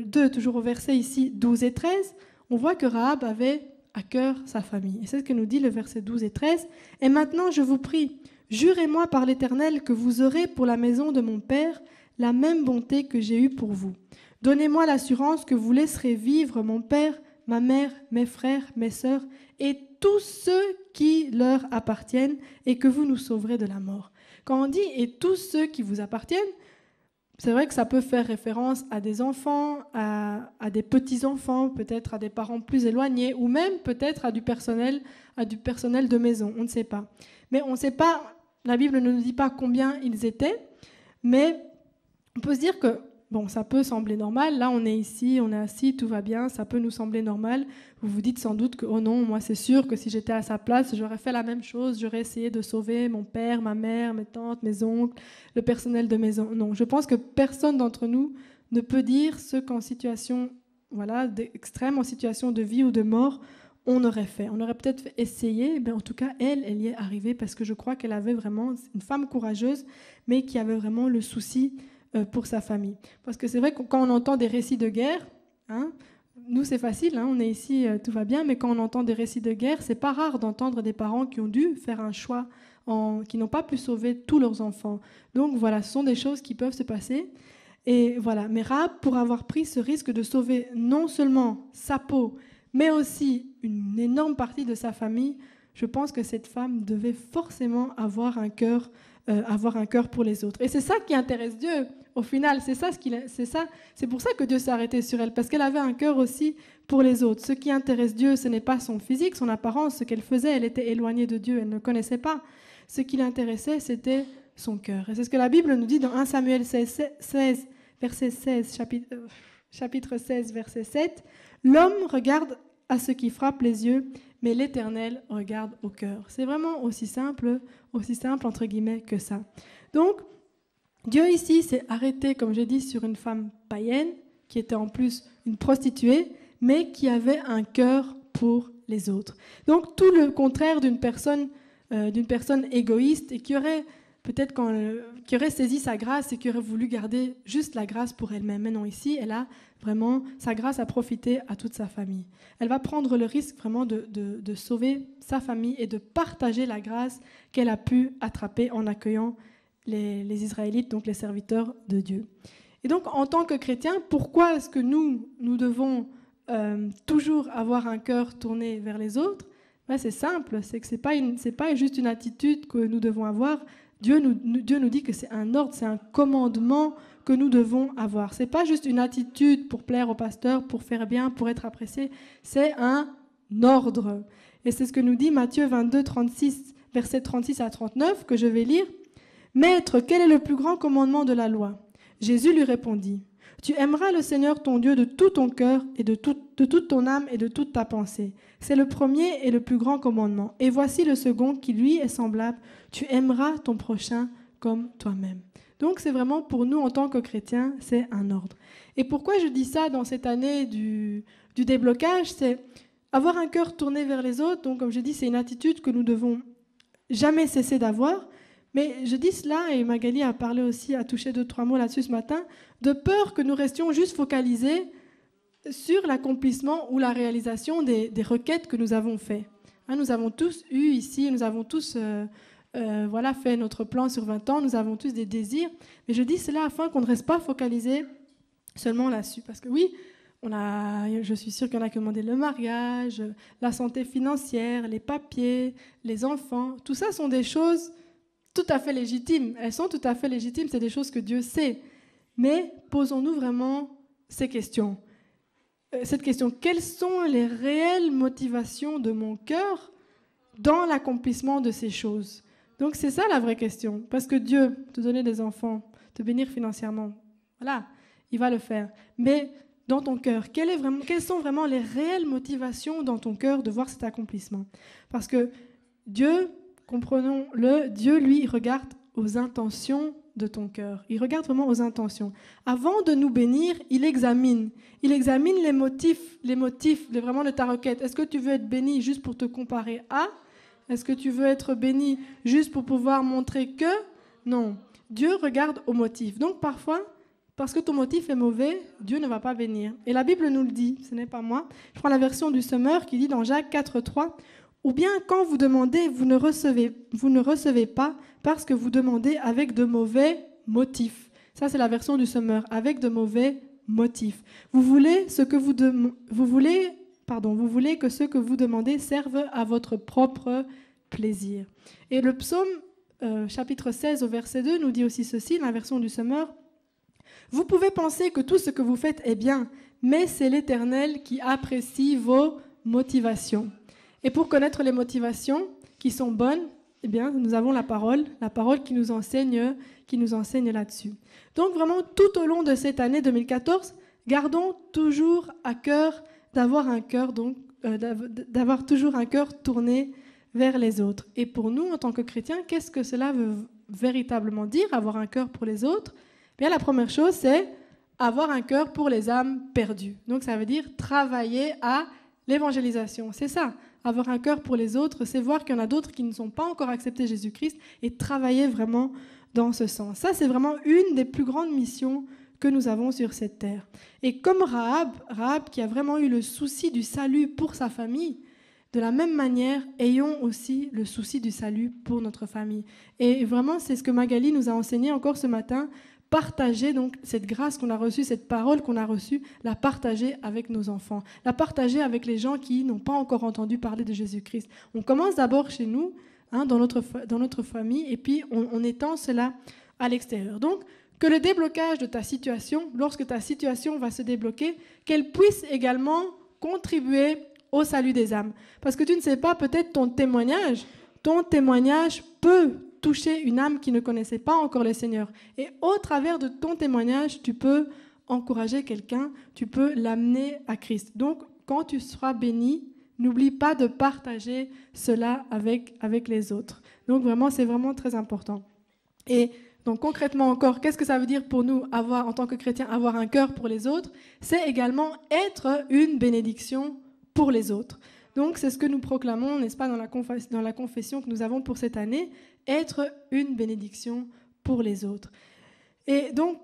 2, toujours au verset ici 12 et 13, on voit que Rahab avait à cœur sa famille. Et c'est ce que nous dit le verset 12 et 13. « Et maintenant, je vous prie, jurez-moi par l'Éternel que vous aurez pour la maison de mon Père la même bonté que j'ai eue pour vous. Donnez-moi l'assurance que vous laisserez vivre mon Père, ma mère, mes frères, mes sœurs et tous ceux qui leur appartiennent et que vous nous sauverez de la mort. » Quand on dit « et tous ceux qui vous appartiennent », c'est vrai que ça peut faire référence à des enfants, à des petits-enfants, peut-être à des parents plus éloignés, ou même peut-être à du personnel de maison, on ne sait pas. Mais on ne sait pas, la Bible ne nous dit pas combien ils étaient, mais on peut se dire que, bon, ça peut sembler normal, là on est ici, on est assis, tout va bien, ça peut nous sembler normal. Vous vous dites sans doute que, oh non, moi c'est sûr que si j'étais à sa place, j'aurais fait la même chose, j'aurais essayé de sauver mon père, ma mère, mes tantes, mes oncles, le personnel de maison. Non, je pense que personne d'entre nous ne peut dire ce qu'en situation d'extrême, en situation de vie ou de mort, on aurait fait. On aurait peut-être essayé, mais en tout cas, elle y est arrivée parce que je crois qu'elle avait vraiment une femme courageuse, mais qui avait vraiment le souci pour sa famille. Parce que c'est vrai que quand on entend des récits de guerre, nous c'est facile, on est ici, tout va bien, mais quand on entend des récits de guerre, c'est pas rare d'entendre des parents qui ont dû faire un choix qui n'ont pas pu sauver tous leurs enfants. Donc voilà, ce sont des choses qui peuvent se passer. Et voilà, mais Rahab, pour avoir pris ce risque de sauver non seulement sa peau, mais aussi une énorme partie de sa famille, je pense que cette femme devait forcément avoir un cœur pour les autres. Et c'est ça qui intéresse Dieu, au final. C'est pour ça que Dieu s'est arrêté sur elle, parce qu'elle avait un cœur aussi pour les autres. Ce qui intéresse Dieu, ce n'est pas son physique, son apparence, ce qu'elle faisait. Elle était éloignée de Dieu, elle ne le connaissait pas. Ce qui l'intéressait, c'était son cœur. Et c'est ce que la Bible nous dit dans 1 Samuel 16, verset 16, chapitre 16, verset 7. « L'homme regarde à ce qui frappe les yeux, mais l'Éternel regarde au cœur. » C'est vraiment aussi simple entre guillemets que ça. Donc, Dieu ici s'est arrêté, comme j'ai dit, sur une femme païenne, qui était en plus une prostituée, mais qui avait un cœur pour les autres. Donc, tout le contraire d'une personne égoïste et qui aurait peut-être qui aurait saisi sa grâce et qui aurait voulu garder juste la grâce pour elle-même. Mais non, ici, elle a vraiment, sa grâce a profité à toute sa famille. Elle va prendre le risque vraiment de sauver sa famille et de partager la grâce qu'elle a pu attraper en accueillant les Israélites, donc les serviteurs de Dieu. Et donc, en tant que chrétiens, pourquoi est-ce que nous devons toujours avoir un cœur tourné vers les autres? Ben, c'est simple, c'est que c'est pas juste une attitude que nous devons avoir. Dieu nous dit que c'est un ordre, c'est un commandement que nous devons avoir. Ce n'est pas juste une attitude pour plaire au pasteur, pour faire bien, pour être apprécié. C'est un ordre. Et c'est ce que nous dit Matthieu 22, 36, versets 36 à 39, que je vais lire. « Maître, quel est le plus grand commandement de la loi ?» Jésus lui répondit. « Tu aimeras le Seigneur ton Dieu de tout ton cœur et de toute ton âme et de toute ta pensée. C'est le premier et le plus grand commandement. Et voici le second qui lui est semblable. Tu aimeras ton prochain comme toi-même. » Donc c'est vraiment pour nous en tant que chrétiens, c'est un ordre. Et pourquoi je dis ça dans cette année du déblocage, c'est avoir un cœur tourné vers les autres. Donc comme je dis, c'est une attitude que nous devons jamais cesser d'avoir. Mais je dis cela, et Magali a parlé aussi, a touché 2-3 mots là-dessus ce matin, de peur que nous restions juste focalisés sur l'accomplissement ou la réalisation des requêtes que nous avons faites. Nous avons tous eu ici, nous avons tous fait notre plan sur 20 ans, nous avons tous des désirs, mais je dis cela afin qu'on ne reste pas focalisé seulement là-dessus. Parce que oui, je suis sûre qu'il y en a qui ont demandé le mariage, la santé financière, les papiers, les enfants, tout ça sont des choses tout à fait légitimes. Elles sont tout à fait légitimes, c'est des choses que Dieu sait. Mais posons-nous vraiment ces questions. Cette question, quelles sont les réelles motivations de mon cœur dans l'accomplissement de ces choses? Donc c'est ça la vraie question. Parce que Dieu, te donner des enfants, te bénir financièrement, voilà, il va le faire. Mais dans ton cœur, quelles sont vraiment les réelles motivations dans ton cœur de voir cet accomplissement? Parce que Dieu, comprenons-le, Dieu, lui, il regarde aux intentions de ton cœur. Il regarde vraiment aux intentions. Avant de nous bénir, il examine les motifs vraiment de ta requête. Est-ce que tu veux être béni juste pour te comparer à? Est-ce que tu veux être béni juste pour pouvoir montrer que? Non. Dieu regarde aux motifs. Donc parfois, parce que ton motif est mauvais, Dieu ne va pas bénir. Et la Bible nous le dit, ce n'est pas moi. Je prends la version du Semeur qui dit dans Jacques 4,3, « Ou bien quand vous demandez, vous ne recevez pas parce que vous demandez avec de mauvais motifs. » Ça, c'est la version du Semeur, avec de mauvais motifs. Vous voulez que ce que vous demandez serve à votre propre plaisir. Et le psaume, chapitre 16, au verset 2, nous dit aussi ceci, dans la version du Semeur. « Vous pouvez penser que tout ce que vous faites est bien, mais c'est l'Éternel qui apprécie vos motivations. » Et pour connaître les motivations qui sont bonnes, eh bien, nous avons la parole qui nous enseigne là-dessus. Donc vraiment, tout au long de cette année 2014, gardons toujours à cœur d'avoir toujours un cœur tourné vers les autres. Et pour nous, en tant que chrétiens, qu'est-ce que cela veut véritablement dire, avoir un cœur pour les autres? Bien, la première chose, c'est avoir un cœur pour les âmes perdues. Donc ça veut dire travailler à l'évangélisation. C'est ça. Avoir un cœur pour les autres, c'est voir qu'il y en a d'autres qui ne sont pas encore acceptés Jésus-Christ et travailler vraiment dans ce sens. Ça, c'est vraiment une des plus grandes missions que nous avons sur cette terre. Et comme Rahab qui a vraiment eu le souci du salut pour sa famille, de la même manière, ayons aussi le souci du salut pour notre famille. Et vraiment, c'est ce que Magali nous a enseigné encore ce matin. Partager donc cette grâce qu'on a reçue, cette parole qu'on a reçue, la partager avec nos enfants, la partager avec les gens qui n'ont pas encore entendu parler de Jésus-Christ. On commence d'abord chez nous, dans notre famille, et puis on étend cela à l'extérieur. Donc, que le déblocage de ta situation, lorsque ta situation va se débloquer, qu'elle puisse également contribuer au salut des âmes. Parce que tu ne sais pas, peut-être ton témoignage peut toucher une âme qui ne connaissait pas encore le Seigneur. Et au travers de ton témoignage, tu peux encourager quelqu'un, tu peux l'amener à Christ. Donc, quand tu seras béni, n'oublie pas de partager cela avec les autres. Donc, vraiment, c'est vraiment très important. Et donc, concrètement encore, qu'est-ce que ça veut dire pour nous, en tant que chrétiens, avoir un cœur pour les autres? C'est également être une bénédiction pour les autres. Donc, c'est ce que nous proclamons, n'est-ce pas, dans la confession que nous avons pour cette année, être une bénédiction pour les autres. Et donc,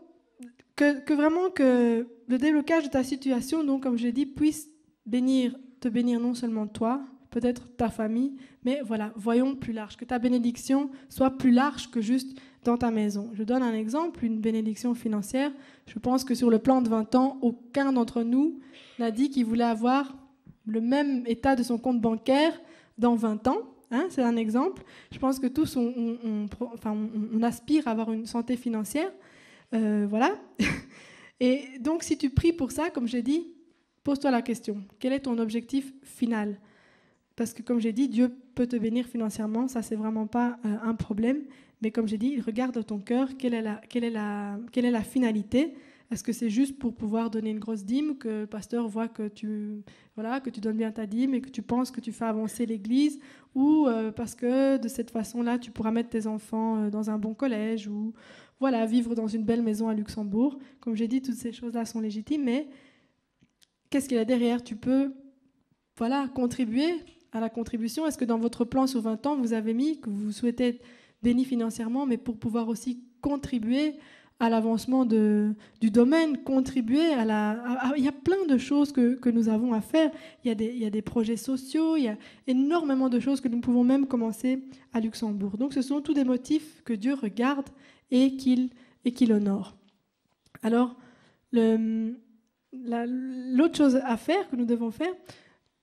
que vraiment que le déblocage de ta situation, donc, comme je l'ai dit, puisse te bénir non seulement toi, peut-être ta famille, mais voilà, voyons plus large, que ta bénédiction soit plus large que juste dans ta maison. Je donne un exemple, une bénédiction financière. Je pense que sur le plan de 20 ans, aucun d'entre nous n'a dit qu'il voulait avoir le même état de son compte bancaire dans 20 ans. C'est un exemple. Je pense que tous, on aspire à avoir une santé financière. Voilà. Et donc, si tu pries pour ça, comme j'ai dit, pose-toi la question. Quel est ton objectif final? Parce que, comme j'ai dit, Dieu peut te bénir financièrement. Ça, c'est vraiment pas un problème. Mais comme j'ai dit, il regarde ton cœur. Quelle est la finalité? Est-ce que c'est juste pour pouvoir donner une grosse dîme, que le pasteur voit que tu donnes bien ta dîme et que tu penses que tu fais avancer l'église, ou parce que de cette façon-là, tu pourras mettre tes enfants dans un bon collège, ou voilà, vivre dans une belle maison à Luxembourg. Comme j'ai dit, toutes ces choses-là sont légitimes, mais qu'est-ce qu'il y a derrière? Tu peux contribuer à la contribution. Est-ce que dans votre plan sur 20 ans, vous avez mis que vous souhaitez être béni financièrement, mais pour pouvoir aussi contribuer à l'avancement du domaine, contribuer il y a plein de choses que nous avons à faire. Il y a des projets sociaux, il y a énormément de choses que nous pouvons même commencer à Luxembourg. Donc ce sont tous des motifs que Dieu regarde et qu'il honore. Alors, l'autre chose à faire, que nous devons faire,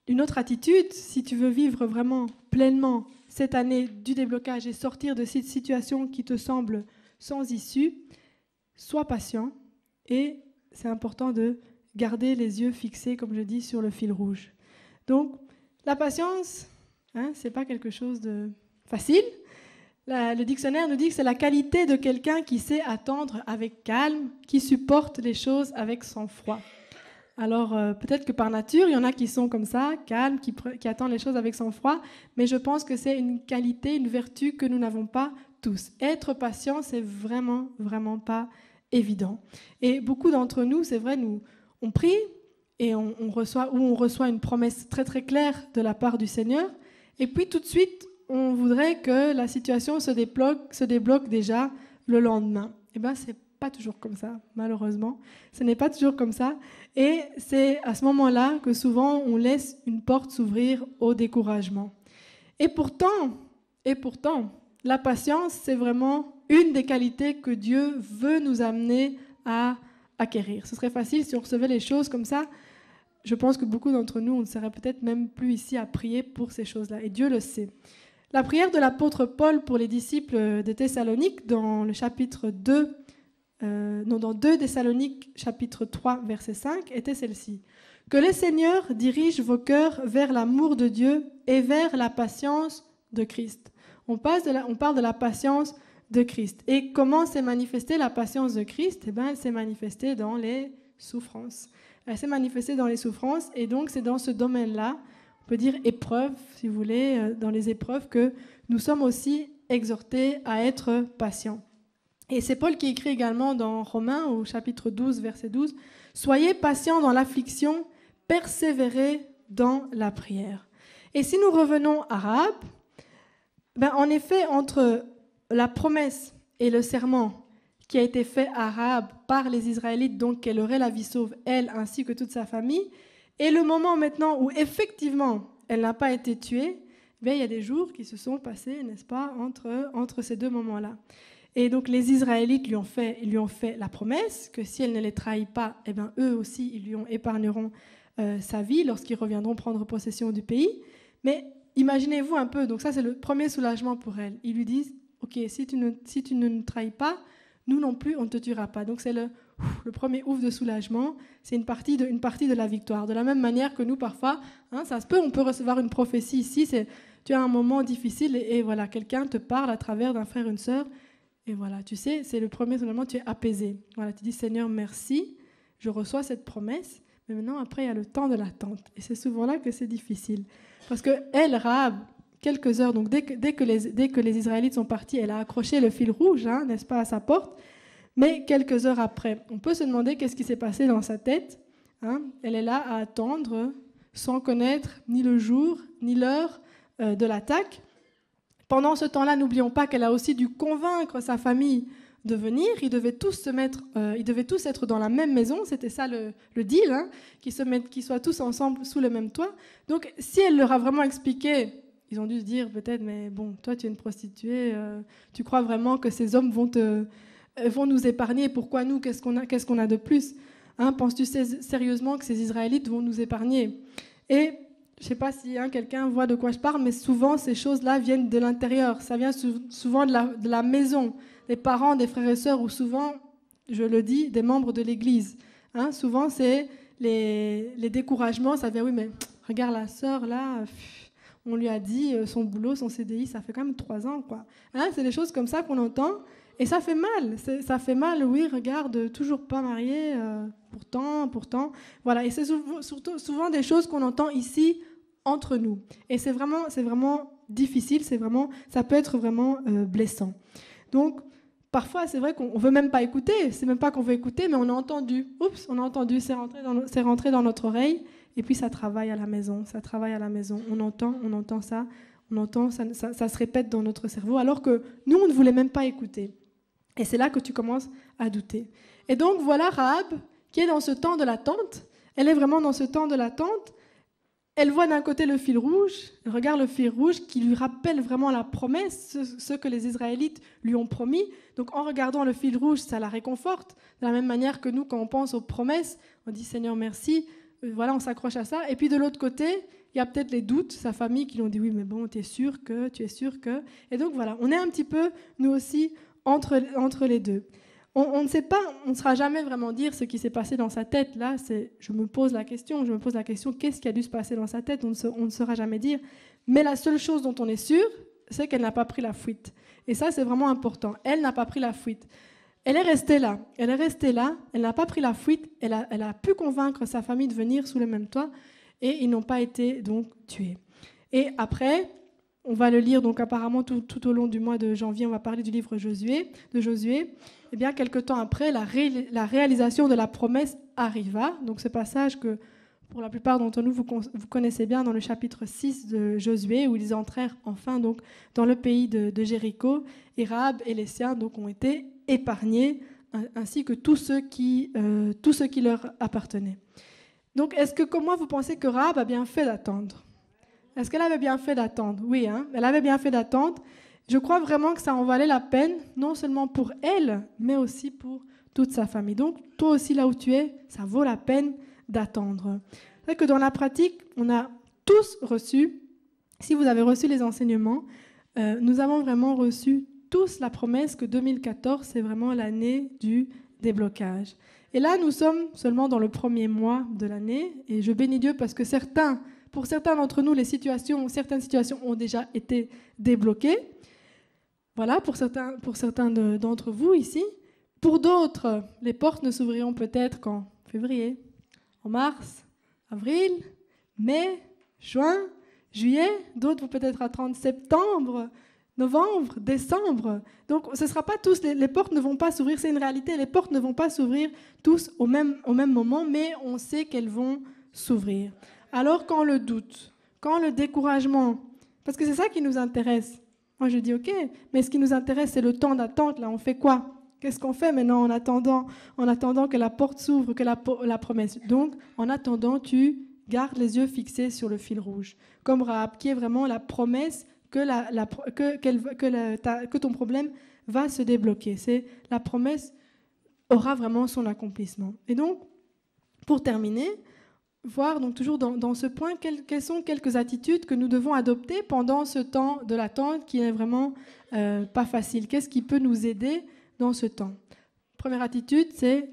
une autre attitude, si tu veux vivre vraiment pleinement cette année du déblocage et sortir de cette situation qui te semble sans issue, sois patient, et c'est important de garder les yeux fixés, comme je dis, sur le fil rouge. Donc, la patience, c'est pas quelque chose de facile. Le dictionnaire nous dit que c'est la qualité de quelqu'un qui sait attendre avec calme, qui supporte les choses avec sang-froid. Alors, peut-être que par nature, il y en a qui sont comme ça, calmes, qui attendent les choses avec sang-froid, mais je pense que c'est une qualité, une vertu que nous n'avons pas tous. Être patient, c'est vraiment, vraiment pas évident. Et beaucoup d'entre nous, c'est vrai, on prie et on reçoit une promesse très, très claire de la part du Seigneur, et puis tout de suite, on voudrait que la situation se débloque déjà le lendemain. Eh bien, c'est pas toujours comme ça, malheureusement. Ce n'est pas toujours comme ça. Et c'est à ce moment-là que souvent on laisse une porte s'ouvrir au découragement. Et pourtant, la patience, c'est vraiment une des qualités que Dieu veut nous amener à acquérir. Ce serait facile si on recevait les choses comme ça. Je pense que beaucoup d'entre nous, on ne serait peut-être même plus ici à prier pour ces choses-là. Et Dieu le sait. La prière de l'apôtre Paul pour les disciples de Thessalonique, dans le chapitre 2, dans 2 Thessaloniques, chapitre 3, verset 5, était celle-ci. Que le Seigneur dirige vos cœurs vers l'amour de Dieu et vers la patience de Christ. On parle de la patience de Christ. Et comment s'est manifestée la patience de Christ? Eh bien, elle s'est manifestée dans les souffrances. Elle s'est manifestée dans les souffrances, et donc c'est dans ce domaine-là, on peut dire épreuve, si vous voulez, dans les épreuves, que nous sommes aussi exhortés à être patients. Et c'est Paul qui écrit également dans Romains, au chapitre 12, verset 12, « Soyez patients dans l'affliction, persévérez dans la prière. » Et si nous revenons à Rahab, en effet, entre la promesse et le serment qui a été fait à Rahab par les Israélites, donc qu'elle aurait la vie sauve, elle ainsi que toute sa famille, et le moment maintenant où effectivement elle n'a pas été tuée, il y a des jours qui se sont passés, n'est-ce pas, entre ces deux moments-là. Et donc les Israélites lui ont fait la promesse que si elle ne les trahit pas, eh bien, eux aussi, ils lui épargneront sa vie lorsqu'ils reviendront prendre possession du pays. Mais imaginez-vous un peu, donc ça c'est le premier soulagement pour elle. Ils lui disent, ok, si tu ne nous trahis pas, nous non plus, on ne te tuera pas. Donc c'est le premier ouf de soulagement, c'est une partie de la victoire. De la même manière que nous, parfois, ça se peut, on peut recevoir une prophétie ici, tu as un moment difficile et voilà, quelqu'un te parle à travers d'un frère, une sœur, et voilà, tu sais, c'est le premier soulagement, tu es apaisé. Voilà, tu dis, Seigneur, merci, je reçois cette promesse, mais maintenant, après, il y a le temps de l'attente. Et c'est souvent là que c'est difficile. Parce que elle, Rahab, quelques heures, donc dès que les Israélites sont partis, elle a accroché le fil rouge, n'est-ce pas, à sa porte. Mais quelques heures après, on peut se demander qu'est-ce qui s'est passé dans sa tête. Elle est là à attendre, sans connaître ni le jour, ni l'heure de l'attaque. Pendant ce temps-là, n'oublions pas qu'elle a aussi dû convaincre sa famille de venir. Ils devaient tous être dans la même maison. C'était ça le deal, qu'ils soient tous ensemble sous le même toit. Donc, si elle leur a vraiment expliqué, ils ont dû se dire peut-être, mais bon, toi, tu es une prostituée, tu crois vraiment que ces hommes vont nous épargner? Pourquoi nous? Qu'est-ce qu'on a de plus? Penses-tu sérieusement que ces Israélites vont nous épargner? Et je ne sais pas si quelqu'un voit de quoi je parle, mais souvent, ces choses-là viennent de l'intérieur. Ça vient souvent de la maison, des parents, des frères et sœurs, ou souvent, je le dis, des membres de l'Église. Souvent, c'est les découragements. Ça vient, oui, mais regarde la sœur, là, on lui a dit son boulot, son CDI, ça fait quand même 3 ans, quoi. C'est des choses comme ça qu'on entend, et ça fait mal. Ça fait mal, oui, regarde, toujours pas mariée, pourtant. Voilà, et c'est souvent des choses qu'on entend ici, entre nous. Et c'est vraiment difficile, ça peut être vraiment blessant. Donc, parfois, c'est vrai qu'on ne veut même pas écouter, c'est même pas qu'on veut écouter, mais on a entendu, c'est rentré dans notre oreille, et puis ça travaille à la maison, on entend ça, ça se répète dans notre cerveau, alors que nous, on ne voulait même pas écouter. Et c'est là que tu commences à douter. Et donc, voilà Rahab, qui est dans ce temps de l'attente, elle est vraiment dans ce temps de l'attente. Elle voit d'un côté le fil rouge, elle regarde le fil rouge qui lui rappelle vraiment la promesse, ce que les Israélites lui ont promis. Donc en regardant le fil rouge, ça la réconforte. De la même manière que nous, quand on pense aux promesses, on dit Seigneur merci, voilà, on s'accroche à ça. Et puis de l'autre côté, il y a peut-être les doutes, sa famille qui lui ont dit oui mais bon, tu es sûr que... Et donc voilà, on est un petit peu, nous aussi, entre les deux. On ne sait pas, on ne saura jamais vraiment dire ce qui s'est passé dans sa tête. Là, je me pose la question, qu'est-ce qui a dû se passer dans sa tête? On ne saura jamais dire. Mais la seule chose dont on est sûr, c'est qu'elle n'a pas pris la fuite. Et ça, c'est vraiment important. Elle n'a pas pris la fuite. Elle est restée là, elle n'a pas pris la fuite, elle a pu convaincre sa famille de venir sous le même toit, et ils n'ont pas été donc tués. Et après, on va le lire donc apparemment tout au long du mois de janvier, on va parler du livre de Josué. Et bien, quelque temps après, la réalisation de la promesse arriva. Donc, ce passage que, pour la plupart d'entre nous, vous connaissez bien dans le chapitre 6 de Josué, où ils entrèrent enfin donc, dans le pays de Jéricho. Et Rahab et les siens donc, ont été épargnés, ainsi que tous ceux qui leur appartenaient. Donc, est-ce que, comme moi, vous pensez que Rahab a bien fait d'attendre? Est-ce qu'elle avait bien fait d'attendre? Oui, elle avait bien fait d'attendre. Je crois vraiment que ça en valait la peine, non seulement pour elle, mais aussi pour toute sa famille. Donc, toi aussi, là où tu es, ça vaut la peine d'attendre. C'est vrai que dans la pratique, on a tous reçu, si vous avez reçu les enseignements, nous avons vraiment reçu tous la promesse que 2014, c'est vraiment l'année du déblocage. Et là, nous sommes seulement dans le premier mois de l'année, et je bénis Dieu parce que pour certains d'entre nous, certaines situations ont déjà été débloquées. Voilà, pour certains d'entre vous ici. Pour d'autres, les portes ne s'ouvriront peut-être qu'en février, en mars, avril, mai, juin, juillet. D'autres vont peut-être attendre septembre, novembre, décembre. Donc, ce ne sera pas tous, les portes ne vont pas s'ouvrir, c'est une réalité, les portes ne vont pas s'ouvrir tous au même moment, mais on sait qu'elles vont s'ouvrir. Alors, quand le doute, quand le découragement, parce que c'est ça qui nous intéresse. Moi, je dis, OK, mais ce qui nous intéresse, c'est le temps d'attente. Là, on fait quoi? Qu'est-ce qu'on fait maintenant en attendant que la porte s'ouvre, que la promesse? Donc, en attendant, tu garde les yeux fixés sur le fil rouge. Comme Rahab, qui est vraiment la promesse que ton problème va se débloquer. C'est la promesse aura vraiment son accomplissement. Et donc, pour terminer, voir donc toujours dans ce point quelles sont quelques attitudes que nous devons adopter pendant ce temps de l'attente qui est vraiment pas facile. Qu'est-ce qui peut nous aider dans ce temps? Première attitude, c'est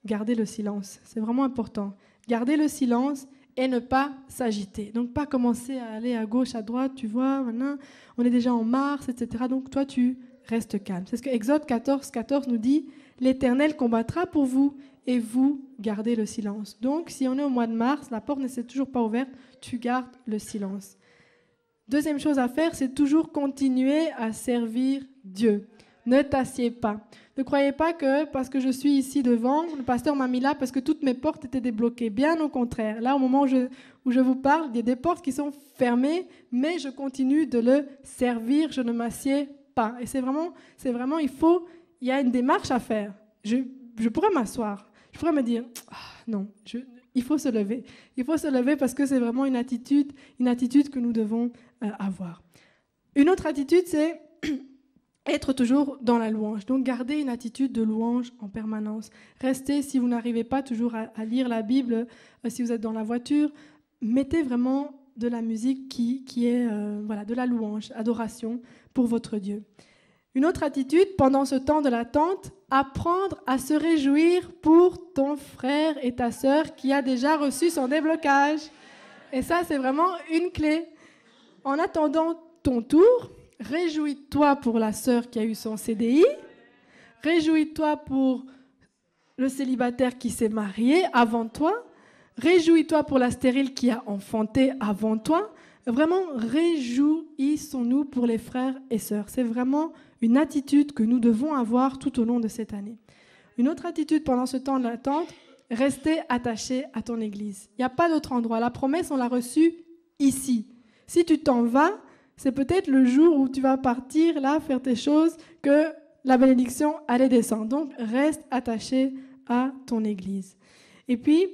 garder le silence. C'est vraiment important. Garder le silence et ne pas s'agiter. Donc, pas commencer à aller à gauche, à droite, tu vois, maintenant, on est déjà en mars, etc. Donc, toi, tu restes calme. C'est ce que Exode 14 nous dit, « L'Éternel combattra pour vous et vous gardez le silence. » Donc, si on est au mois de mars, la porte ne s'est toujours pas ouverte, tu gardes le silence. Deuxième chose à faire, c'est toujours continuer à servir Dieu. Ne t'assieds pas. Ne croyez pas que parce que je suis ici devant, le pasteur m'a mis là parce que toutes mes portes étaient débloquées. Bien au contraire. Là, au moment où je vous parle, il y a des portes qui sont fermées, mais je continue de le servir. Je ne m'assieds pas. Et c'est vraiment, il y a une démarche à faire. Je pourrais m'asseoir. Je pourrais me dire, non, il faut se lever. Il faut se lever parce que c'est vraiment une attitude que nous devons avoir. Une autre attitude, c'est être toujours dans la louange. Donc, garder une attitude de louange en permanence. Restez, si vous n'arrivez pas toujours à lire la Bible, si vous êtes dans la voiture, mettez vraiment de la musique qui est de la louange, adoration pour votre Dieu. Une autre attitude, pendant ce temps de l'attente, apprendre à se réjouir pour ton frère et ta sœur qui a déjà reçu son déblocage. Et ça, c'est vraiment une clé. En attendant ton tour, réjouis-toi pour la sœur qui a eu son CDI. Réjouis-toi pour le célibataire qui s'est marié avant toi. Réjouis-toi pour la stérile qui a enfanté avant toi. Vraiment, réjouissons-nous pour les frères et sœurs. C'est vraiment une attitude que nous devons avoir tout au long de cette année. Une autre attitude pendant ce temps de l'attente, rester attaché à ton Église. Il n'y a pas d'autre endroit. La promesse, on l'a reçue ici. Si tu t'en vas, c'est peut-être le jour où tu vas partir là, faire tes choses, que la bénédiction allait descendre. Donc, reste attaché à ton Église. Et puis,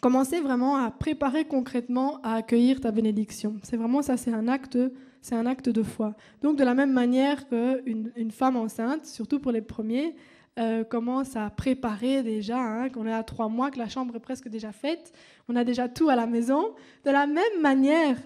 commencer vraiment à préparer concrètement à accueillir ta bénédiction. C'est vraiment ça, c'est un acte de foi. Donc, de la même manière qu'une femme enceinte, surtout pour les premiers, commence à préparer déjà, qu'on est à 3 mois, que la chambre est presque déjà faite, on a déjà tout à la maison. De la même manière,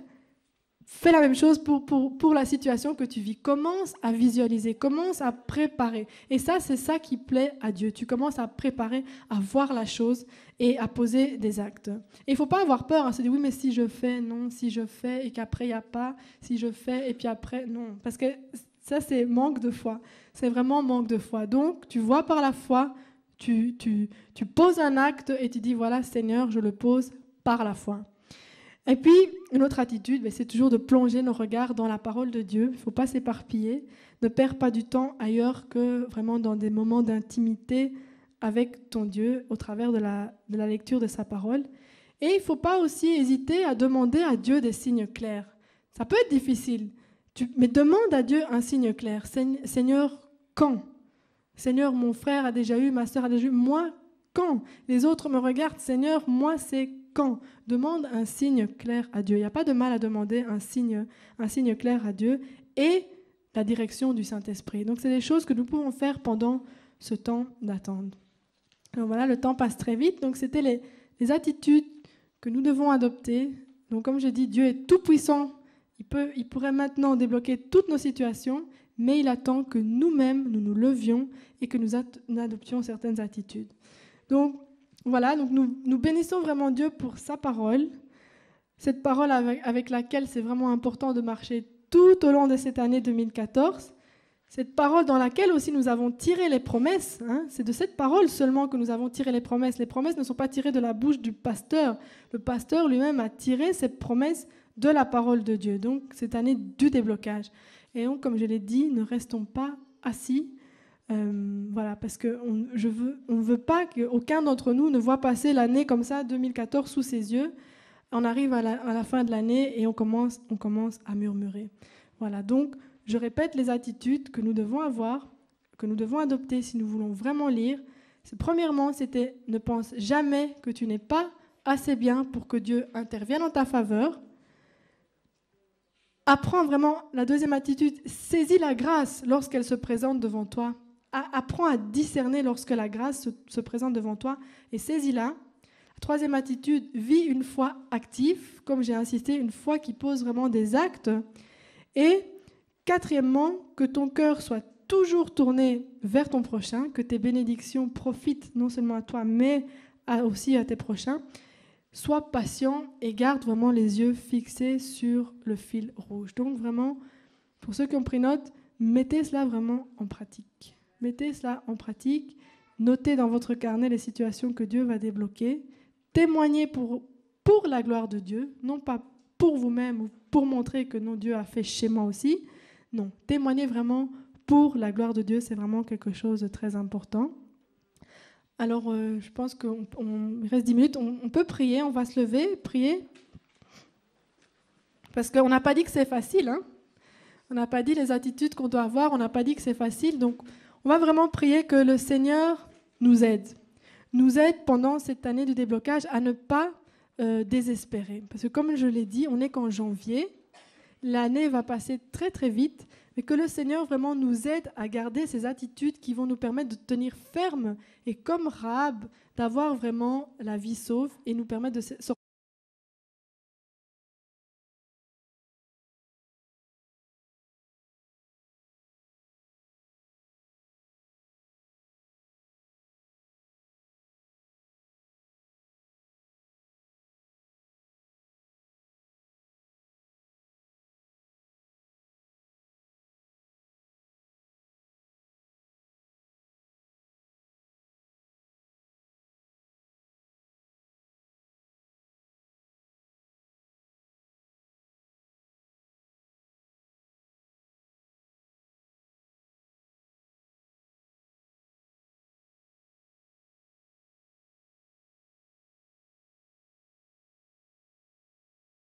fais la même chose pour la situation que tu vis. Commence à visualiser, commence à préparer. Et ça, c'est ça qui plaît à Dieu. Tu commences à préparer, à voir la chose et à poser des actes. Et il ne faut pas avoir peur, se dire oui, mais si je fais, non, si je fais et qu'après il n'y a pas, si je fais et puis après, non. Parce que ça, c'est manque de foi. C'est vraiment manque de foi. Donc, tu vois par la foi, tu poses un acte et tu dis voilà, Seigneur, je le pose par la foi. Et puis, une autre attitude, c'est toujours de plonger nos regards dans la parole de Dieu. Il ne faut pas s'éparpiller. Ne perds pas du temps ailleurs que vraiment dans des moments d'intimité avec ton Dieu au travers de la lecture de sa parole. Et il ne faut pas aussi hésiter à demander à Dieu des signes clairs. Ça peut être difficile, mais demande à Dieu un signe clair. Seigneur, quand? Seigneur, mon frère a déjà eu, ma sœur a déjà eu. Moi, quand? Les autres me regardent. Seigneur, moi, c'est quand? Demande un signe clair à Dieu. Il n'y a pas de mal à demander un signe clair à Dieu et la direction du Saint-Esprit. Donc, c'est des choses que nous pouvons faire pendant ce temps d'attente. Alors voilà, le temps passe très vite. Donc, c'était les attitudes que nous devons adopter. Donc, comme je dis, Dieu est tout-puissant. Il pourrait maintenant débloquer toutes nos situations, mais il attend que nous-mêmes, nous nous levions et que nous adoptions certaines attitudes. Donc, voilà, donc nous bénissons vraiment Dieu pour sa parole, cette parole avec laquelle c'est vraiment important de marcher tout au long de cette année 2014, cette parole dans laquelle aussi nous avons tiré les promesses. C'est de cette parole seulement que nous avons tiré les promesses. Les promesses ne sont pas tirées de la bouche du pasteur. Le pasteur lui-même a tiré ces promesses de la parole de Dieu. Donc, cette année du déblocage. Et donc, comme je l'ai dit, ne restons pas assis. Voilà, parce qu'on ne veut pas qu'aucun d'entre nous ne voit passer l'année comme ça, 2014, sous ses yeux. On arrive à la fin de l'année et on commence à murmurer. Voilà, donc je répète les attitudes que nous devons avoir, que nous devons adopter si nous voulons vraiment lire. Premièrement, c'était ne pense jamais que tu n'es pas assez bien pour que Dieu intervienne en ta faveur. Apprends vraiment, la deuxième attitude, saisis la grâce lorsqu'elle se présente devant toi. Apprends à discerner lorsque la grâce se présente devant toi et saisis-la. La troisième attitude, vis une foi active, comme j'ai insisté, une foi qui pose vraiment des actes. Et quatrièmement, que ton cœur soit toujours tourné vers ton prochain, que tes bénédictions profitent non seulement à toi, mais aussi à tes prochains. Sois patient et garde vraiment les yeux fixés sur le fil rouge. Donc vraiment, pour ceux qui ont pris note, mettez cela vraiment en pratique. Mettez cela en pratique. Notez dans votre carnet les situations que Dieu va débloquer. Témoignez pour la gloire de Dieu, non pas pour vous-même ou pour montrer que non, Dieu a fait chez moi aussi. Non, témoignez vraiment pour la gloire de Dieu, c'est vraiment quelque chose de très important. Alors, je pense qu'il reste 10 minutes. On peut prier, on va se lever, prier. Parce qu'on n'a pas dit que c'est facile. Hein. On n'a pas dit les attitudes qu'on doit avoir, on n'a pas dit que c'est facile. Donc, on va vraiment prier que le Seigneur nous aide. Nous aide pendant cette année de déblocage à ne pas désespérer. Parce que comme je l'ai dit, on n'est qu'en janvier. L'année va passer très très vite. Mais que le Seigneur vraiment nous aide à garder ces attitudes qui vont nous permettre de tenir ferme et comme Rahab, d'avoir vraiment la vie sauve et nous permettre de sortir